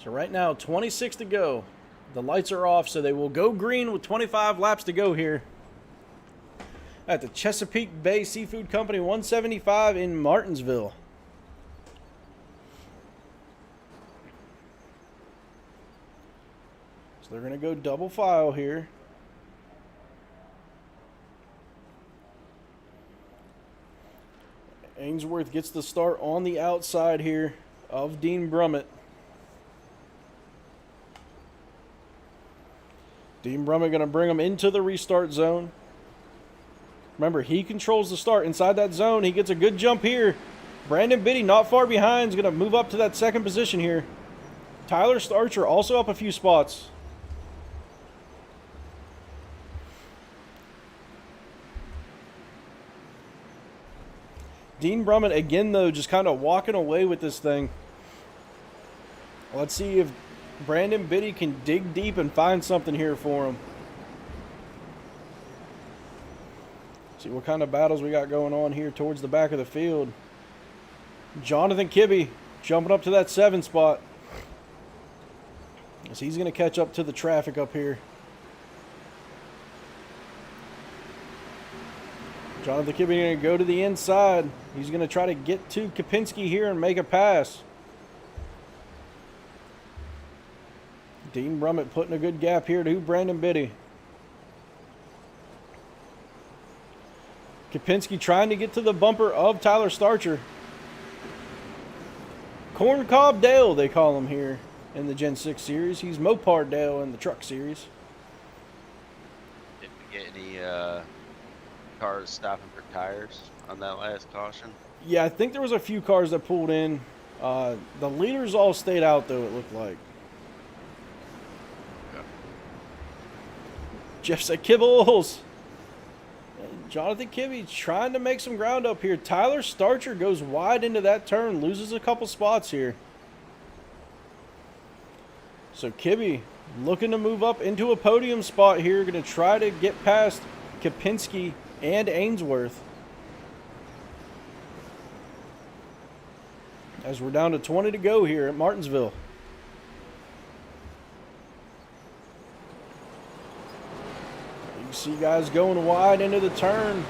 So right now, 26 to go. The lights are off, so they will go green with 25 laps to go here at the Chesapeake Bay Seafood Company 175 in Martinsville. So they're going to go double file here. Ainsworth gets the start on the outside here of Dean Brummett. Dean Brummett going to bring him into the restart zone. Remember, he controls the start inside that zone. He gets a good jump here. Brandon Biddy, not far behind, is going to move up to that second position here. Tyler Starcher also up a few spots. Dean Brummett, again, though, just kind of walking away with this thing. Let's see if Brandon Biddy can dig deep and find something here for him. See what kind of battles we got going on here towards the back of the field. Jonathan Kibbe jumping up to that 7 spot. As he's going to catch up to the traffic up here. Jonathan Kibbe going to go to the inside. He's going to try to get to Kopinski here and make a pass. Dean Brummett putting a good gap here to Brandon Biddy. Kopinski trying to get to the bumper of Tyler Starcher. Corncob Dale, they call him here in the Gen 6 series. He's Mopar Dale in the truck series. Did we get any cars stopping for tires on that last caution? Yeah, I think there was a few cars that pulled in. The leaders all stayed out, though, it looked like. Yeah. Jeff said, Kibbles. Jonathan Kibbe trying to make some ground up here. Tyler Starcher goes wide into that turn, loses a couple spots here. So Kibbe looking to move up into a podium spot here. Going to try to get past Kopinski and Ainsworth. As we're down to 20 to go here at Martinsville. You see guys going wide into the turn.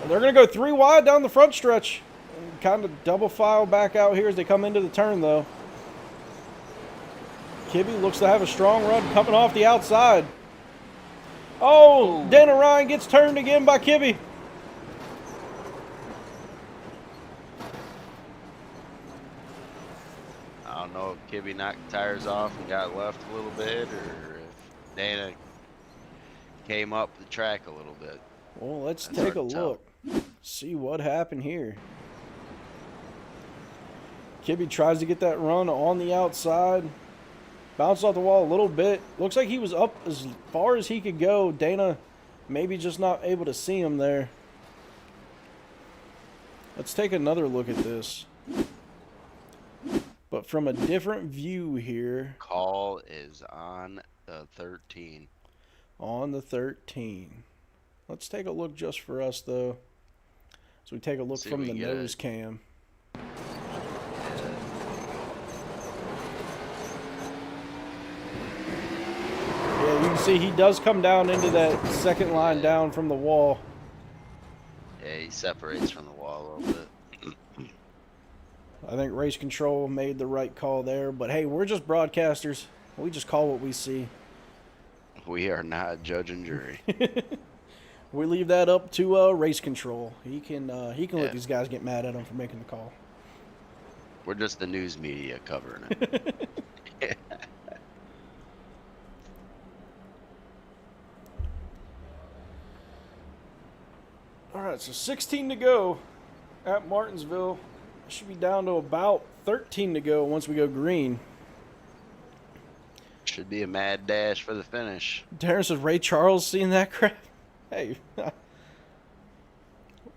And they're going to go 3 wide down the front stretch. And kind of double file back out here as they come into the turn, though. Kibbe looks to have a strong run coming off the outside. Oh, Dana Ryan gets turned again by Kibbe. I don't know if Kibbe knocked the tires off and got left a little bit, or if Dana came up the track a little bit. Well, let's That's take a hard to tell. look. See what happened here. Kibbe tries to get that run on the outside. Bounced off the wall a little bit. Looks like he was up as far as he could go. Dana maybe just not able to see him there. Let's take another look at this. But from a different view here. Call is on the 13. On the 13. Let's take a look just for us, though. So we take a look See if from we the can get nose cam. Yeah, you can see he does come down into that second line down from the wall. Yeah, he separates from the wall a little bit. I think race control made the right call there. But hey, we're just broadcasters. We just call what we see. We are not judge and jury. We leave that up to race control. He can Yeah. let these guys get mad at him for making the call. We're just the news media covering it. All right, so 16 to go at Martinsville. Should be down to about 13 to go once we go green. Should be a mad dash for the finish. Darren says Ray Charles seeing that crap. Hey,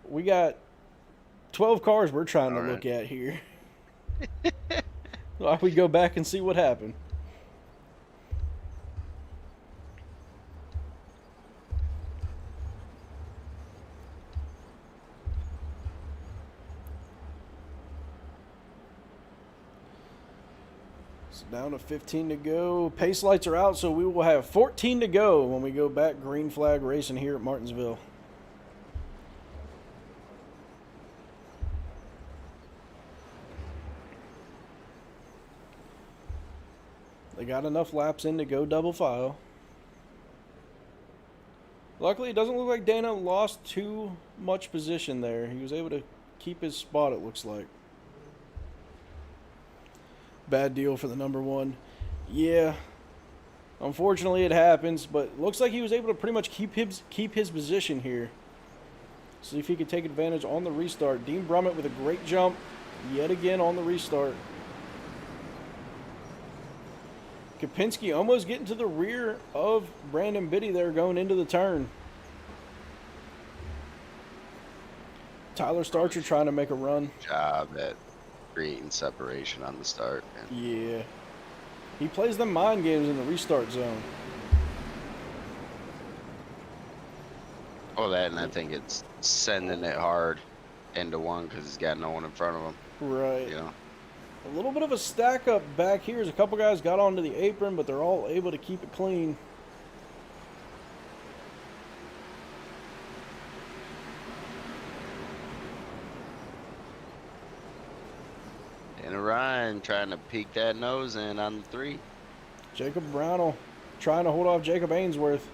we got 12 cars we're trying to look at here. Why don't we go back and see what happened? So down to 15 to go. Pace lights are out, so we will have 14 to go when we go back green flag racing here at Martinsville. They got enough laps in to go double file. Luckily, it doesn't look like Dana lost too much position there. He was able to keep his spot, it looks like. Bad deal for the number one. Yeah, unfortunately it happens, but looks like he was able to pretty much keep his position here. See if he could take advantage on the restart. Dean Brummett with a great jump yet again on the restart. Kopinski almost getting to the rear of Brandon Biddy there going into the turn. Tyler Starcher trying to make a run. Job at creating separation on the start. Man. Yeah. He plays them mind games in the restart zone. Oh, that, and I think it's sending it hard into one because he's got no one in front of him. Right. You know? A little bit of a stack up back here as a couple guys got onto the apron, but they're all able to keep it clean. And Ryan trying to peek that nose in on the 3. Jacob Brownell trying to hold off Jacob Ainsworth.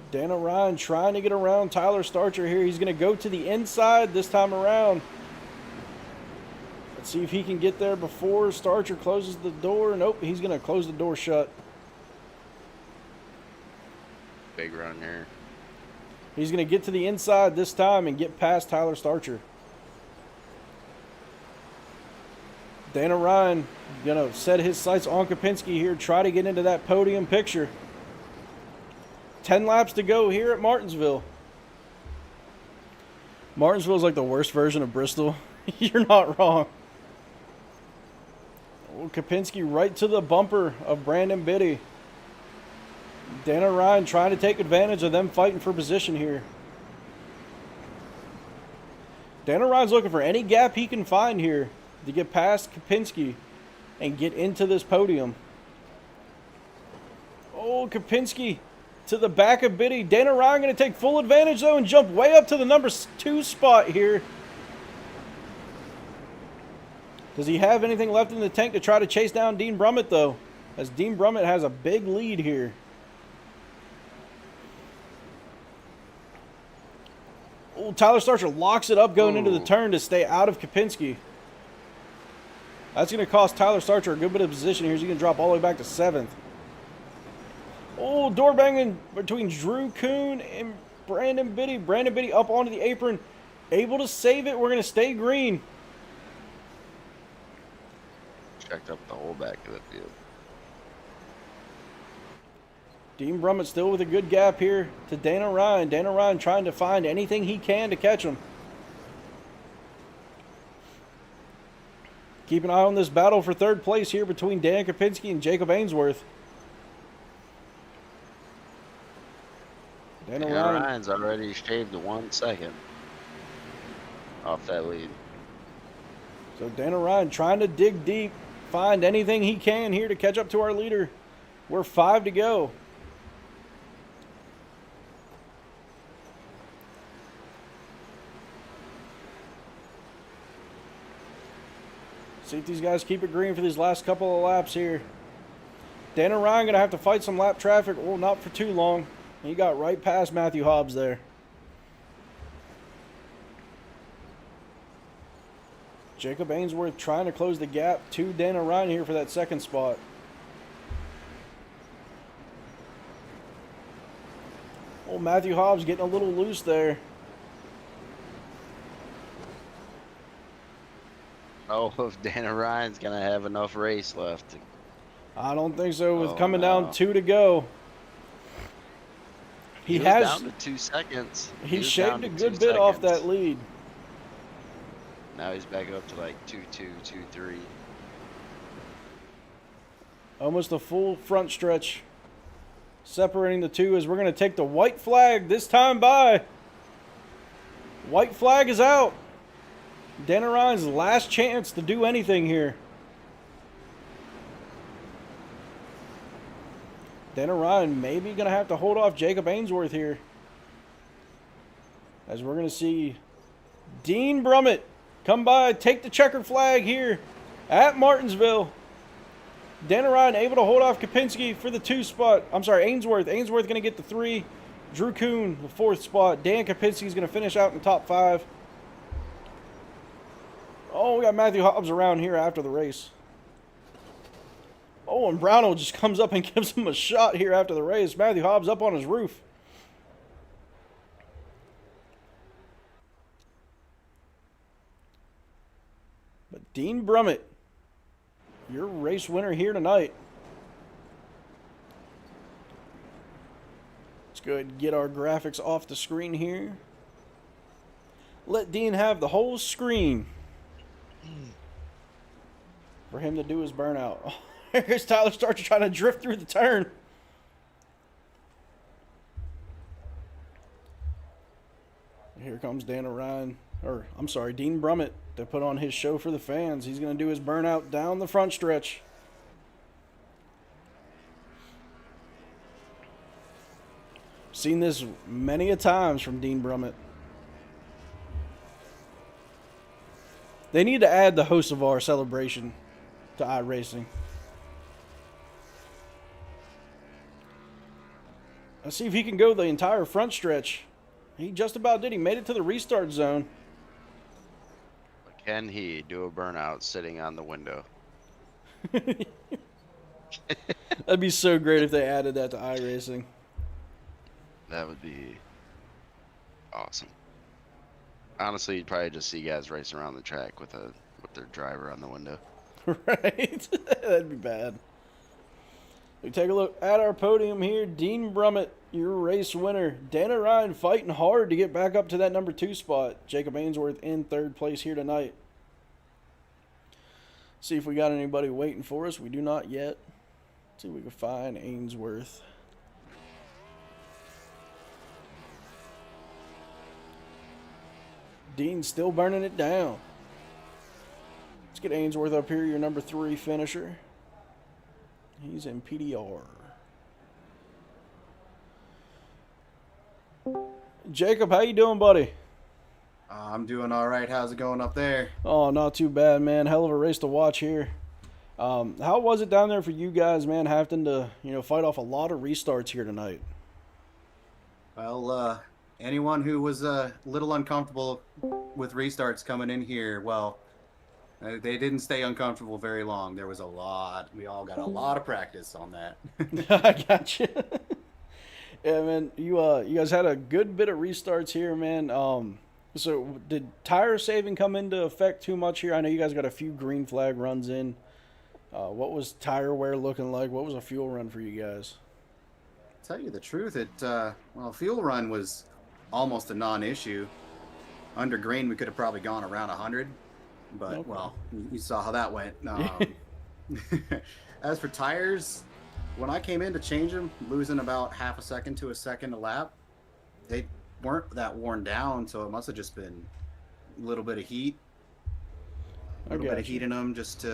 Dana Ryan trying to get around Tyler Starcher here. He's going to go to the inside this time around. Let's see if he can get there before Starcher closes the door. Nope, he's going to close the door shut. Big run here. He's going to get to the inside this time and get past Tyler Starcher. Dana Ryan going to set his sights on Kopinski here, try to get into that podium picture. 10 laps to go here at Martinsville. Martinsville's like the worst version of Bristol. You're not wrong. Oh, Kopinski right to the bumper of Brandon Biddy. Dana Ryan trying to take advantage of them fighting for position here. Dana Ryan's looking for any gap he can find here to get past Kopinski and get into this podium. Oh, Kopinski to the back of Biddy. Dana Ryan going to take full advantage, though, and jump way up to the number 2 spot here. Does he have anything left in the tank to try to chase down Dean Brummett, though? As Dean Brummett has a big lead here. Oh, Tyler Starcher locks it up going into the turn to stay out of Kopinski. That's going to cost Tyler Starcher a good bit of position here. He's going to drop all the way back to 7th. Oh, door banging between Drew Kuhn and Brandon Biddy. Brandon Biddy up onto the apron. Able to save it. We're going to stay green. Checked up the whole back of the field. Dean Brummett still with a good gap here to Dana Ryan. Dana Ryan trying to find anything he can to catch him. Keep an eye on this battle for third place here between Dan Kopinski and Jacob Ainsworth. Dana Ryan's already shaved to 1 second off that lead. So Dana Ryan trying to dig deep, find anything he can here to catch up to our leader. We're 5 to go. See if these guys keep it green for these last couple of laps here. Dan and Ryan going to have to fight some lap traffic. Well, not for too long. He got right past Matthew Hobbs there. Jacob Ainsworth trying to close the gap to Dan and Ryan here for that second spot. Oh, Matthew Hobbs getting a little loose there. Oh, if Dana Ryan's gonna have enough race left. I don't think so. With Oh, coming no. down 2 to go. He was has down to 2 seconds. he was shaved down a to good 2 bit off seconds. that lead. Now he's back up to like 2-2, 2-3. Almost a full front stretch separating the two as we're going to take the white flag this time by. White flag is out. Dana Ryan's last chance to do anything here. Dana Ryan maybe going to have to hold off Jacob Ainsworth here. As we're going to see Dean Brummett come by, take the checkered flag here at Martinsville. Dana Ryan able to hold off Kopinski for the 2 spot. I'm sorry, Ainsworth. Ainsworth going to get the 3. Drew Kuhn, the 4th spot. Dan Kopinski is going to finish out in the top 5. Oh, we got Matthew Hobbs around here after the race. Oh, and Brownell just comes up and gives him a shot here after the race. Matthew Hobbs up on his roof. But Dean Brummett, your race winner here tonight. Let's go ahead and get our graphics off the screen here. Let Dean have the whole screen for him to do his burnout. Here's Tyler Starcher trying to drift through the turn. Here comes Dana Ryan, or I'm sorry, Dean Brummett to put on his show for the fans. He's going to do his burnout down the front stretch. Seen this many a times from Dean Brummett. They need to add the host of our celebration to iRacing. Let's see if he can go the entire front stretch. He just about did. He made it to the restart zone. Can he do a burnout sitting on the window? That'd be so great if they added that to iRacing. That would be awesome. Honestly, you'd probably just see guys racing around the track with their driver on the window. Right? That'd be bad. We take a look at our podium here. Dean Brummett, your race winner. Dana Ryan fighting hard to get back up to that number 2 spot. Jacob Ainsworth in 3rd place here tonight. See if we got anybody waiting for us. We do not yet. Let's see if we can find Ainsworth. Dean's still burning it down. Let's get Ainsworth up here, your number 3 finisher. He's in PDR. Jacob, how you doing, buddy? I'm doing all right. How's it going up there? Oh, not too bad, man. Hell of a race to watch here. How was it down there for you guys, man, having to, fight off a lot of restarts here tonight? Well, anyone who was a little uncomfortable with restarts coming in here, well, they didn't stay uncomfortable very long. There was a lot. We all got a lot of practice on that. I got you. Yeah, man. You guys had a good bit of restarts here, man. So did tire saving come into effect too much here? I know you guys got a few green flag runs in. What was tire wear looking like? What was a fuel run for you guys? Tell you the truth, fuel run was almost a non-issue. Under green, we could have probably gone around 100, but Okay. well, you saw how that went. As for tires, when I came in to change them, losing about half a second to a second a lap, they weren't that worn down, so it must have just been a little bit of heat, a little bit of heat in them, just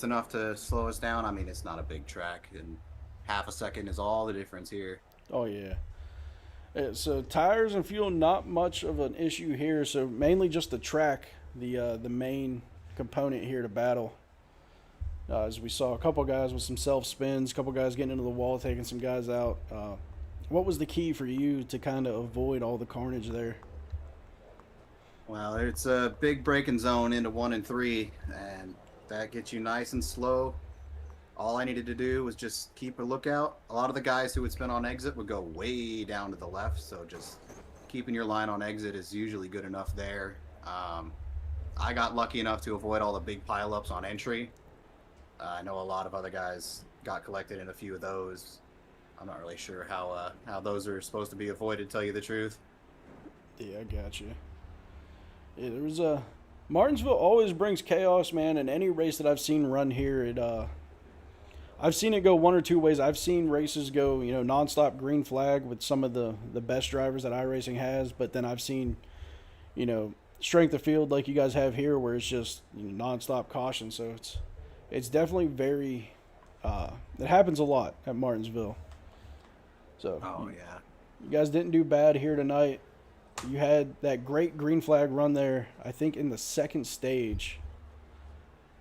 enough to slow us down. I mean, it's not a big track, and half a second is all the difference here. Oh, yeah. So tires and fuel, not much of an issue here. So mainly just the track, the main component here to battle. As we saw a couple guys with some self spins, a couple guys getting into the wall, taking some guys out. What was the key for you to kind of avoid all the carnage there? Well, it's a big braking zone into 1 and 3, and that gets you nice and slow. All I needed to do was just keep a lookout. A lot of the guys who would spin on exit would go way down to the left, so just keeping your line on exit is usually good enough there. I got lucky enough to avoid all the big pileups on entry. I know a lot of other guys got collected in a few of those. I'm not really sure how those are supposed to be avoided, to tell you the truth. Yeah, I got you. Yeah, there was a Martinsville always brings chaos, man. In any race that I've seen run here, I've seen it go one or two ways. I've seen races go, nonstop green flag with some of the best drivers that iRacing has, but then I've seen, strength of field like you guys have here, where it's just nonstop caution. So it's definitely very. It happens a lot at Martinsville. So. Oh yeah. You guys didn't do bad here tonight. You had that great green flag run there, I think, in the second stage.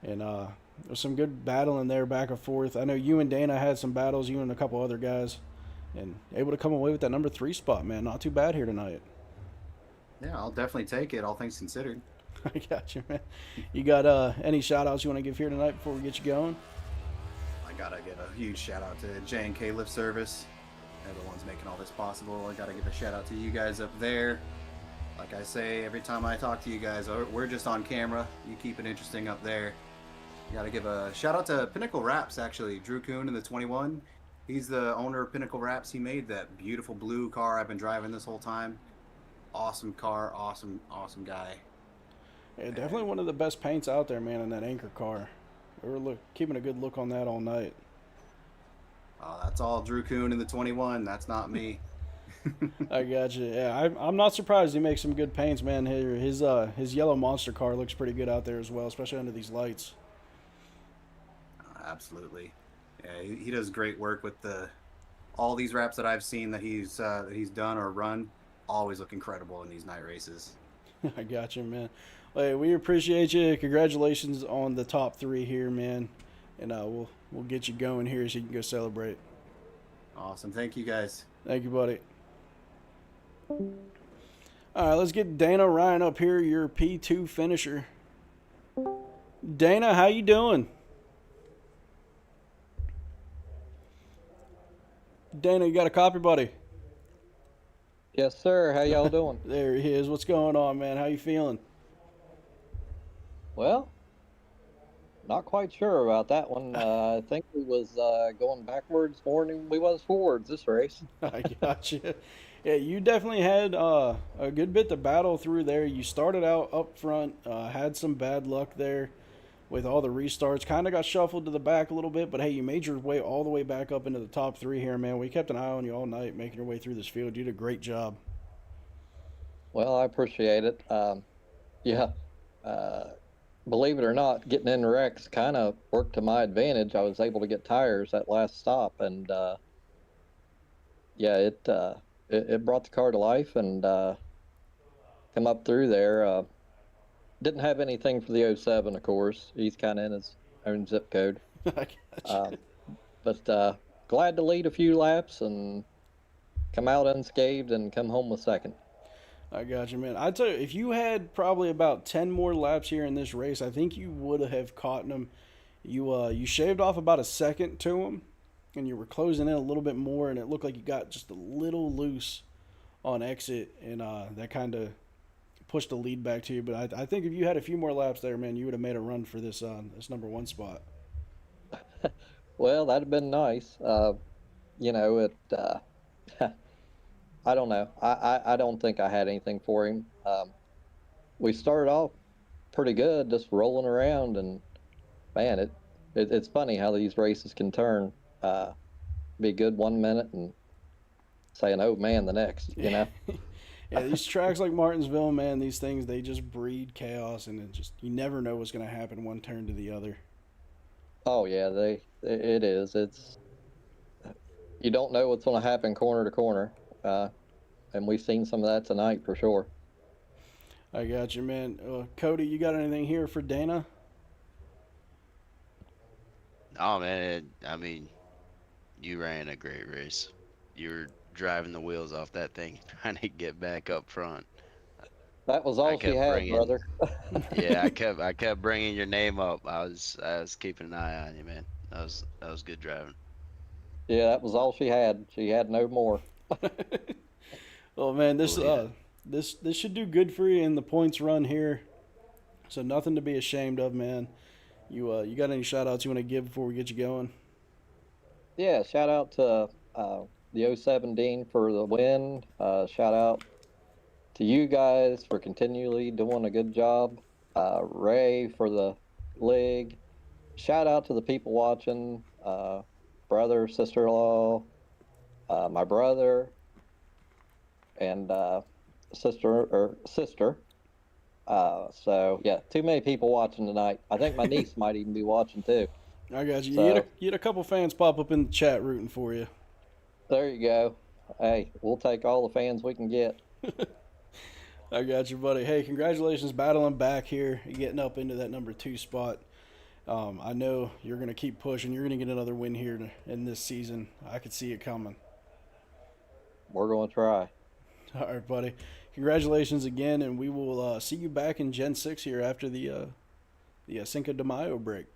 And there's some good battling there back and forth. I know you and Dana had some battles, you and a couple other guys. And able to come away with that number 3 spot, man. Not too bad here tonight. Yeah, I'll definitely take it, all things considered. I got you, man. You got any shout-outs you want to give here tonight before we get you going? I gotta give a huge shout out to J&K Lift Service. They're the ones making all this possible. I gotta give a shout out to you guys up there. Like I say, every time I talk to you guys, we're just on camera. You keep it interesting up there. You gotta give a shout out to Pinnacle Wraps, actually. Drew Kuhn in the 21. He's the owner of Pinnacle Wraps. He made that beautiful blue car I've been driving this whole time. Awesome car, awesome guy. Yeah, definitely one of the best paints out there, man, in that Anchor car. We were keeping a good look on that all night. That's all Drew Kuhn in the 21. That's not me. I got you. Yeah, I'm not surprised he makes some good paints, man. His yellow monster car looks pretty good out there as well, especially under these lights. Absolutely. Yeah, he does great work with all these wraps that I've seen that he's done or run. Always look incredible in these night races. I got you, man. Hey, we appreciate you. Congratulations on the top 3 here, man. And we'll get you going here so you can go celebrate. Awesome. Thank you, guys. Thank you, buddy. All right, let's get Dana Ryan up here, your P2 finisher. Dana, how you doing? Dana, you got a copy, buddy? Yes, sir. How y'all doing? There he is. What's going on, man? How you feeling? Well, not quite sure about that one. I think we was going backwards more than we was forwards this race. I got you. Yeah, you definitely had a good bit to battle through there. You started out up front, had some bad luck there with all the restarts. Kind of got shuffled to the back a little bit, but hey, you made your way all the way back up into the top 3 here, man. We kept an eye on you all night, making your way through this field. You did a great job. Well, I appreciate it. Believe it or not, getting in wrecks kind of worked to my advantage. I was able to get tires that last stop, and it brought the car to life and come up through there. Didn't have anything for the 07, of course. He's kind of in his own zip code. I got you. But glad to lead a few laps and come out unscathed and come home with second. I got you, man. I tell you, if you had probably about 10 more laps here in this race, I think you would have caught him. You shaved off about a second to him, and you were closing in a little bit more, and it looked like you got just a little loose on exit, and that kind of pushed the lead back to you. But I think if you had a few more laps there, man, you would have made a run for this number 1 spot. Well, that'd have been nice. I don't know. I don't think I had anything for him. We started off pretty good, just rolling around, and man, it's funny how these races can turn. Be good 1 minute and saying, "Oh man," the next. Yeah, these tracks like Martinsville, man, these things, they just breed chaos, and you never know what's going to happen one turn to the other. Oh yeah, it is. You don't know what's going to happen corner to corner. And we've seen some of that tonight for sure. I got you, man. Cody, you got anything here for Dana? Oh man, I mean, you ran a great race. You were driving the wheels off that thing, trying to get back up front. That was I all she kept had, bringing, brother. yeah, I kept bringing your name up. I was keeping an eye on you, man. That was good driving. Yeah, that was all she had. She had no more. Oh man, this Believe it. this should do good for you in the points run here. So nothing to be ashamed of, man. You got any shout outs you want to give before we get you going? Yeah, shout out to the '07 Dean for the win. Shout out to you guys for continually doing a good job. Ray for the league. Shout out to the people watching. Brother, sister-in-law, my brother, and sister. So yeah, too many people watching tonight. I think my niece might even be watching too. I got you. So You had a couple fans pop up in the chat rooting for you. there you go. Hey, we'll take all the fans we can get. I got you, buddy. Hey, congratulations battling back here and getting up into that number 2 spot. I know you're going to keep pushing. You're going to get another win here in this season. I could see it coming. We're going to try. All right, buddy. Congratulations again, and we will see you back in Gen 6 here after the Cinco de Mayo break.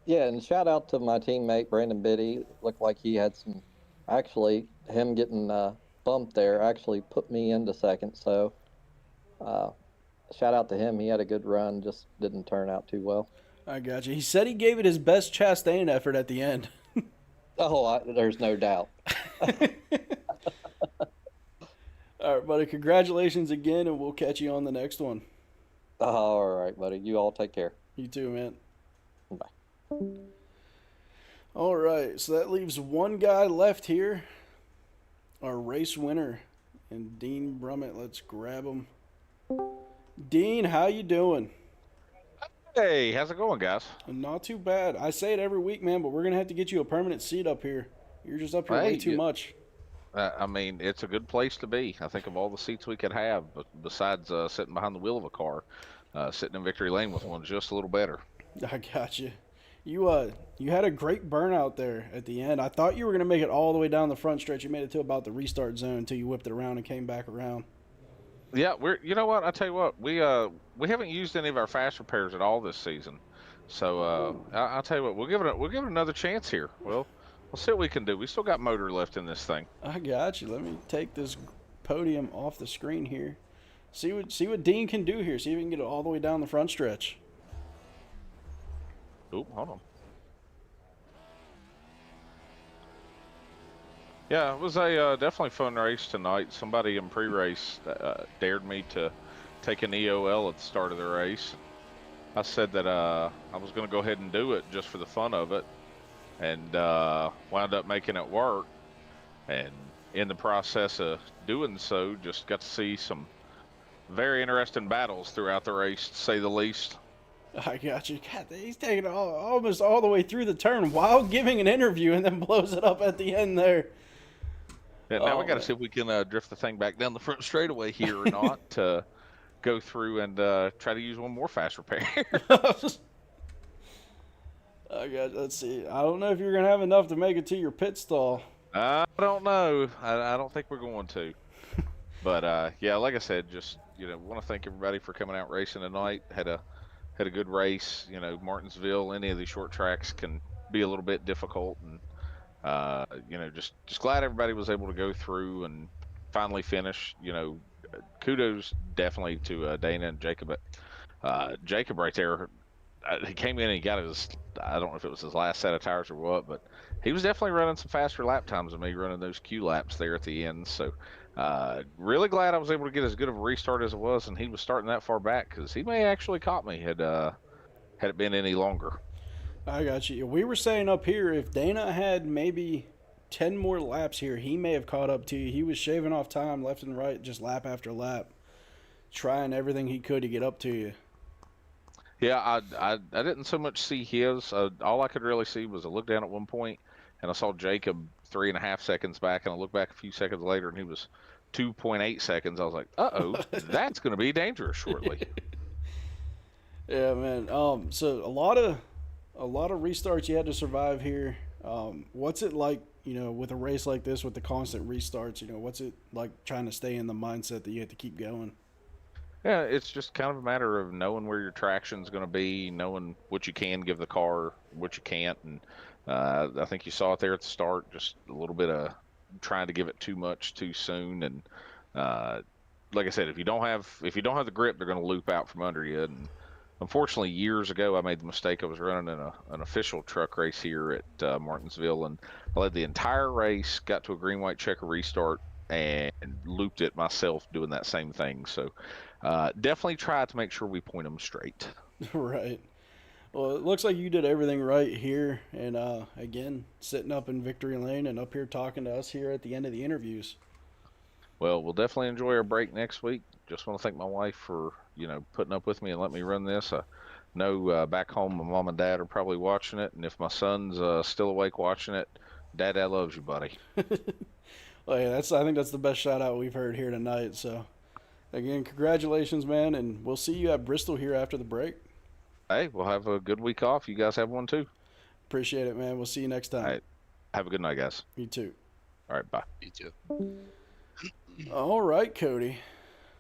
Yeah, and shout out to my teammate Brandon Biddy. Looked like he had some. Actually, him getting bumped there actually put me into second. So, shout out to him. He had a good run, just didn't turn out too well. I got you. He said he gave it his best Chastain effort at the end. There's no doubt. All right, buddy. Congratulations again, and we'll catch you on the next one. All right, buddy. You all take care. You too, man. Bye. All right, so that leaves one guy left here. Our race winner, and Dean Brummett. Let's grab him. Dean, how you doing? Hey, how's it going, guys? Not too bad. I say it every week, man, but we're gonna have to get you a permanent seat up here. You're just up here way too much. I mean, it's a good place to be. I think of all the seats we could have, but besides sitting behind the wheel of a car, sitting in victory lane with one's just a little better. I got you. You had a great burnout there at the end. I thought you were gonna make it all the way down the front stretch. You made it to about the restart zone until you whipped it around and came back around. Yeah, you know what? I tell you what, we haven't used any of our fast repairs at all this season, so I'll tell you what, we'll give it another chance here. We'll see what we can do. We still got motor left in this thing. I got you. Let me take this podium off the screen here. See what Dean can do here. See if he can get it all the way down the front stretch. Oop, hold on. Yeah, it was a definitely fun race tonight. Somebody in pre-race dared me to take an EOL at the start of the race. I said that I was going to go ahead and do it just for the fun of it, and wound up making it work. And in the process of doing so, just got to see some very interesting battles throughout the race, to say the least. I got you. God, he's taking it almost all the way through the turn while giving an interview and then blows it up at the end there. Yeah, now we got to see if we can drift the thing back down the front straightaway here or not to go through and try to use one more fast repair. I got. Let's see. I don't know if you're gonna have enough to make it to your pit stall. I don't know. I don't think we're going to. But yeah, like I said, just want to thank everybody for coming out racing tonight. Had a good race. Martinsville, any of these short tracks can be a little bit difficult, and just glad everybody was able to go through and finally finish. Kudos definitely to Dana and Jacob. Jacob right there, he came in and he got I don't know if it was his last set of tires or what, but he was definitely running some faster lap times than me, running those Q laps there at the end. So really glad I was able to get as good of a restart as it was, and he was starting that far back, because he may actually caught me had it been any longer. I got you. We were saying up here, if Dana had maybe 10 more laps here, he may have caught up to you. He was shaving off time left and right, just lap after lap, trying everything he could to get up to you. Yeah, I didn't so much see his. All I could really see was I looked down at one point, and I saw Jacob 3.5 seconds back, and I looked back a few seconds later, and he was 2.8 seconds. I was like, uh-oh, that's going to be dangerous shortly. Yeah, man. So a A lot of restarts you had to survive here. What's it like, with a race like this with the constant restarts? What's it like trying to stay in the mindset that you have to keep going? Yeah, it's just kind of a matter of knowing where your traction's going to be, knowing what you can give the car, what you can't, and I think you saw it there at the start. Just a little bit of trying to give it too much too soon, and like I said, if you don't have the grip, they're going to loop out from under you. And unfortunately, years ago, I made the mistake. I was running in an official truck race here at Martinsville, and I led the entire race, got to a green, white, checker restart, and looped it myself doing that same thing. So definitely try to make sure we point them straight. Right. Well, it looks like you did everything right here, and again, sitting up in victory lane and up here talking to us here at the end of the interviews. Well, we'll definitely enjoy our break next week. Just want to thank my wife for, putting up with me and letting me run this. I know back home my mom and dad are probably watching it, and if my son's still awake watching it, Dad loves you, buddy. Well, yeah, I think that's the best shout out we've heard here tonight. So, again, congratulations, man, and we'll see you at Bristol here after the break. Hey, we'll have a good week off. You guys have one too. Appreciate it, man. We'll see you next time. All right. Have a good night, guys. You too. All right, bye. You too. All right, Cody.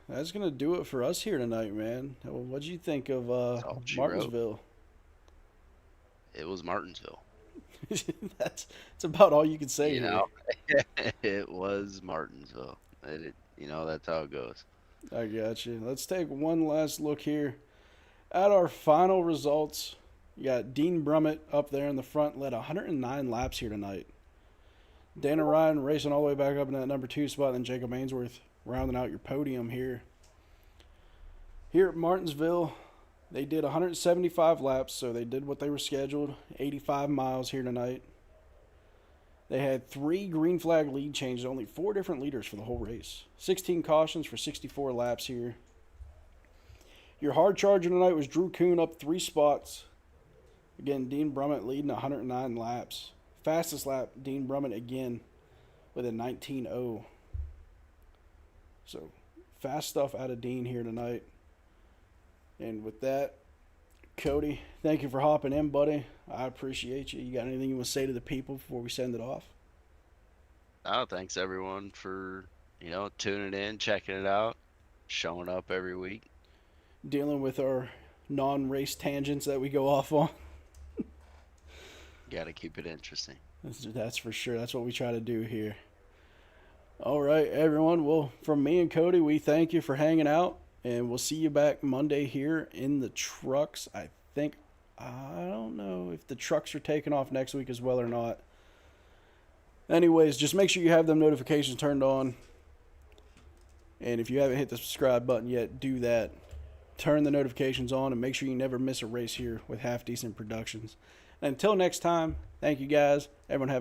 That's going to do it for us here tonight, man. What'd you think of Martinsville? It was Martinsville. That's about all you can say. It was Martinsville. That's how it goes. I got you. Let's take one last look here at our final results. You got Dean Brummett up there in the front, led 109 laps here tonight. Dana Ryan racing all the way back up in that number 2 spot, and Jacob Ainsworth rounding out your podium here. Here at Martinsville, they did 175 laps, so they did what they were scheduled, 85 miles here tonight. They had 3 green flag lead changes, only 4 different leaders for the whole race. 16 cautions for 64 laps here. Your hard charger tonight was Drew Kuhn up 3 spots. Again, Dean Brummett leading 109 laps. Fastest lap, Dean Brummett again with a 19.0. So, fast stuff out of Dean here tonight. And with that, Cody, thank you for hopping in, buddy. I appreciate you. You got anything you want to say to the people before we send it off? Oh, thanks everyone for, tuning in, checking it out, showing up every week. Dealing with our non-race tangents that we go off on. Got to keep it interesting. That's for sure. That's what we try to do here. All right, everyone. Well, from me and Cody, we thank you for hanging out, and we'll see you back Monday here in the trucks. I don't know if the trucks are taking off next week as well or not. Anyways, just make sure you have them notifications turned on. And if you haven't hit the subscribe button yet, do that. Turn the notifications on and make sure you never miss a race here with Half Decent Productions. Until next time, thank you guys. Everyone have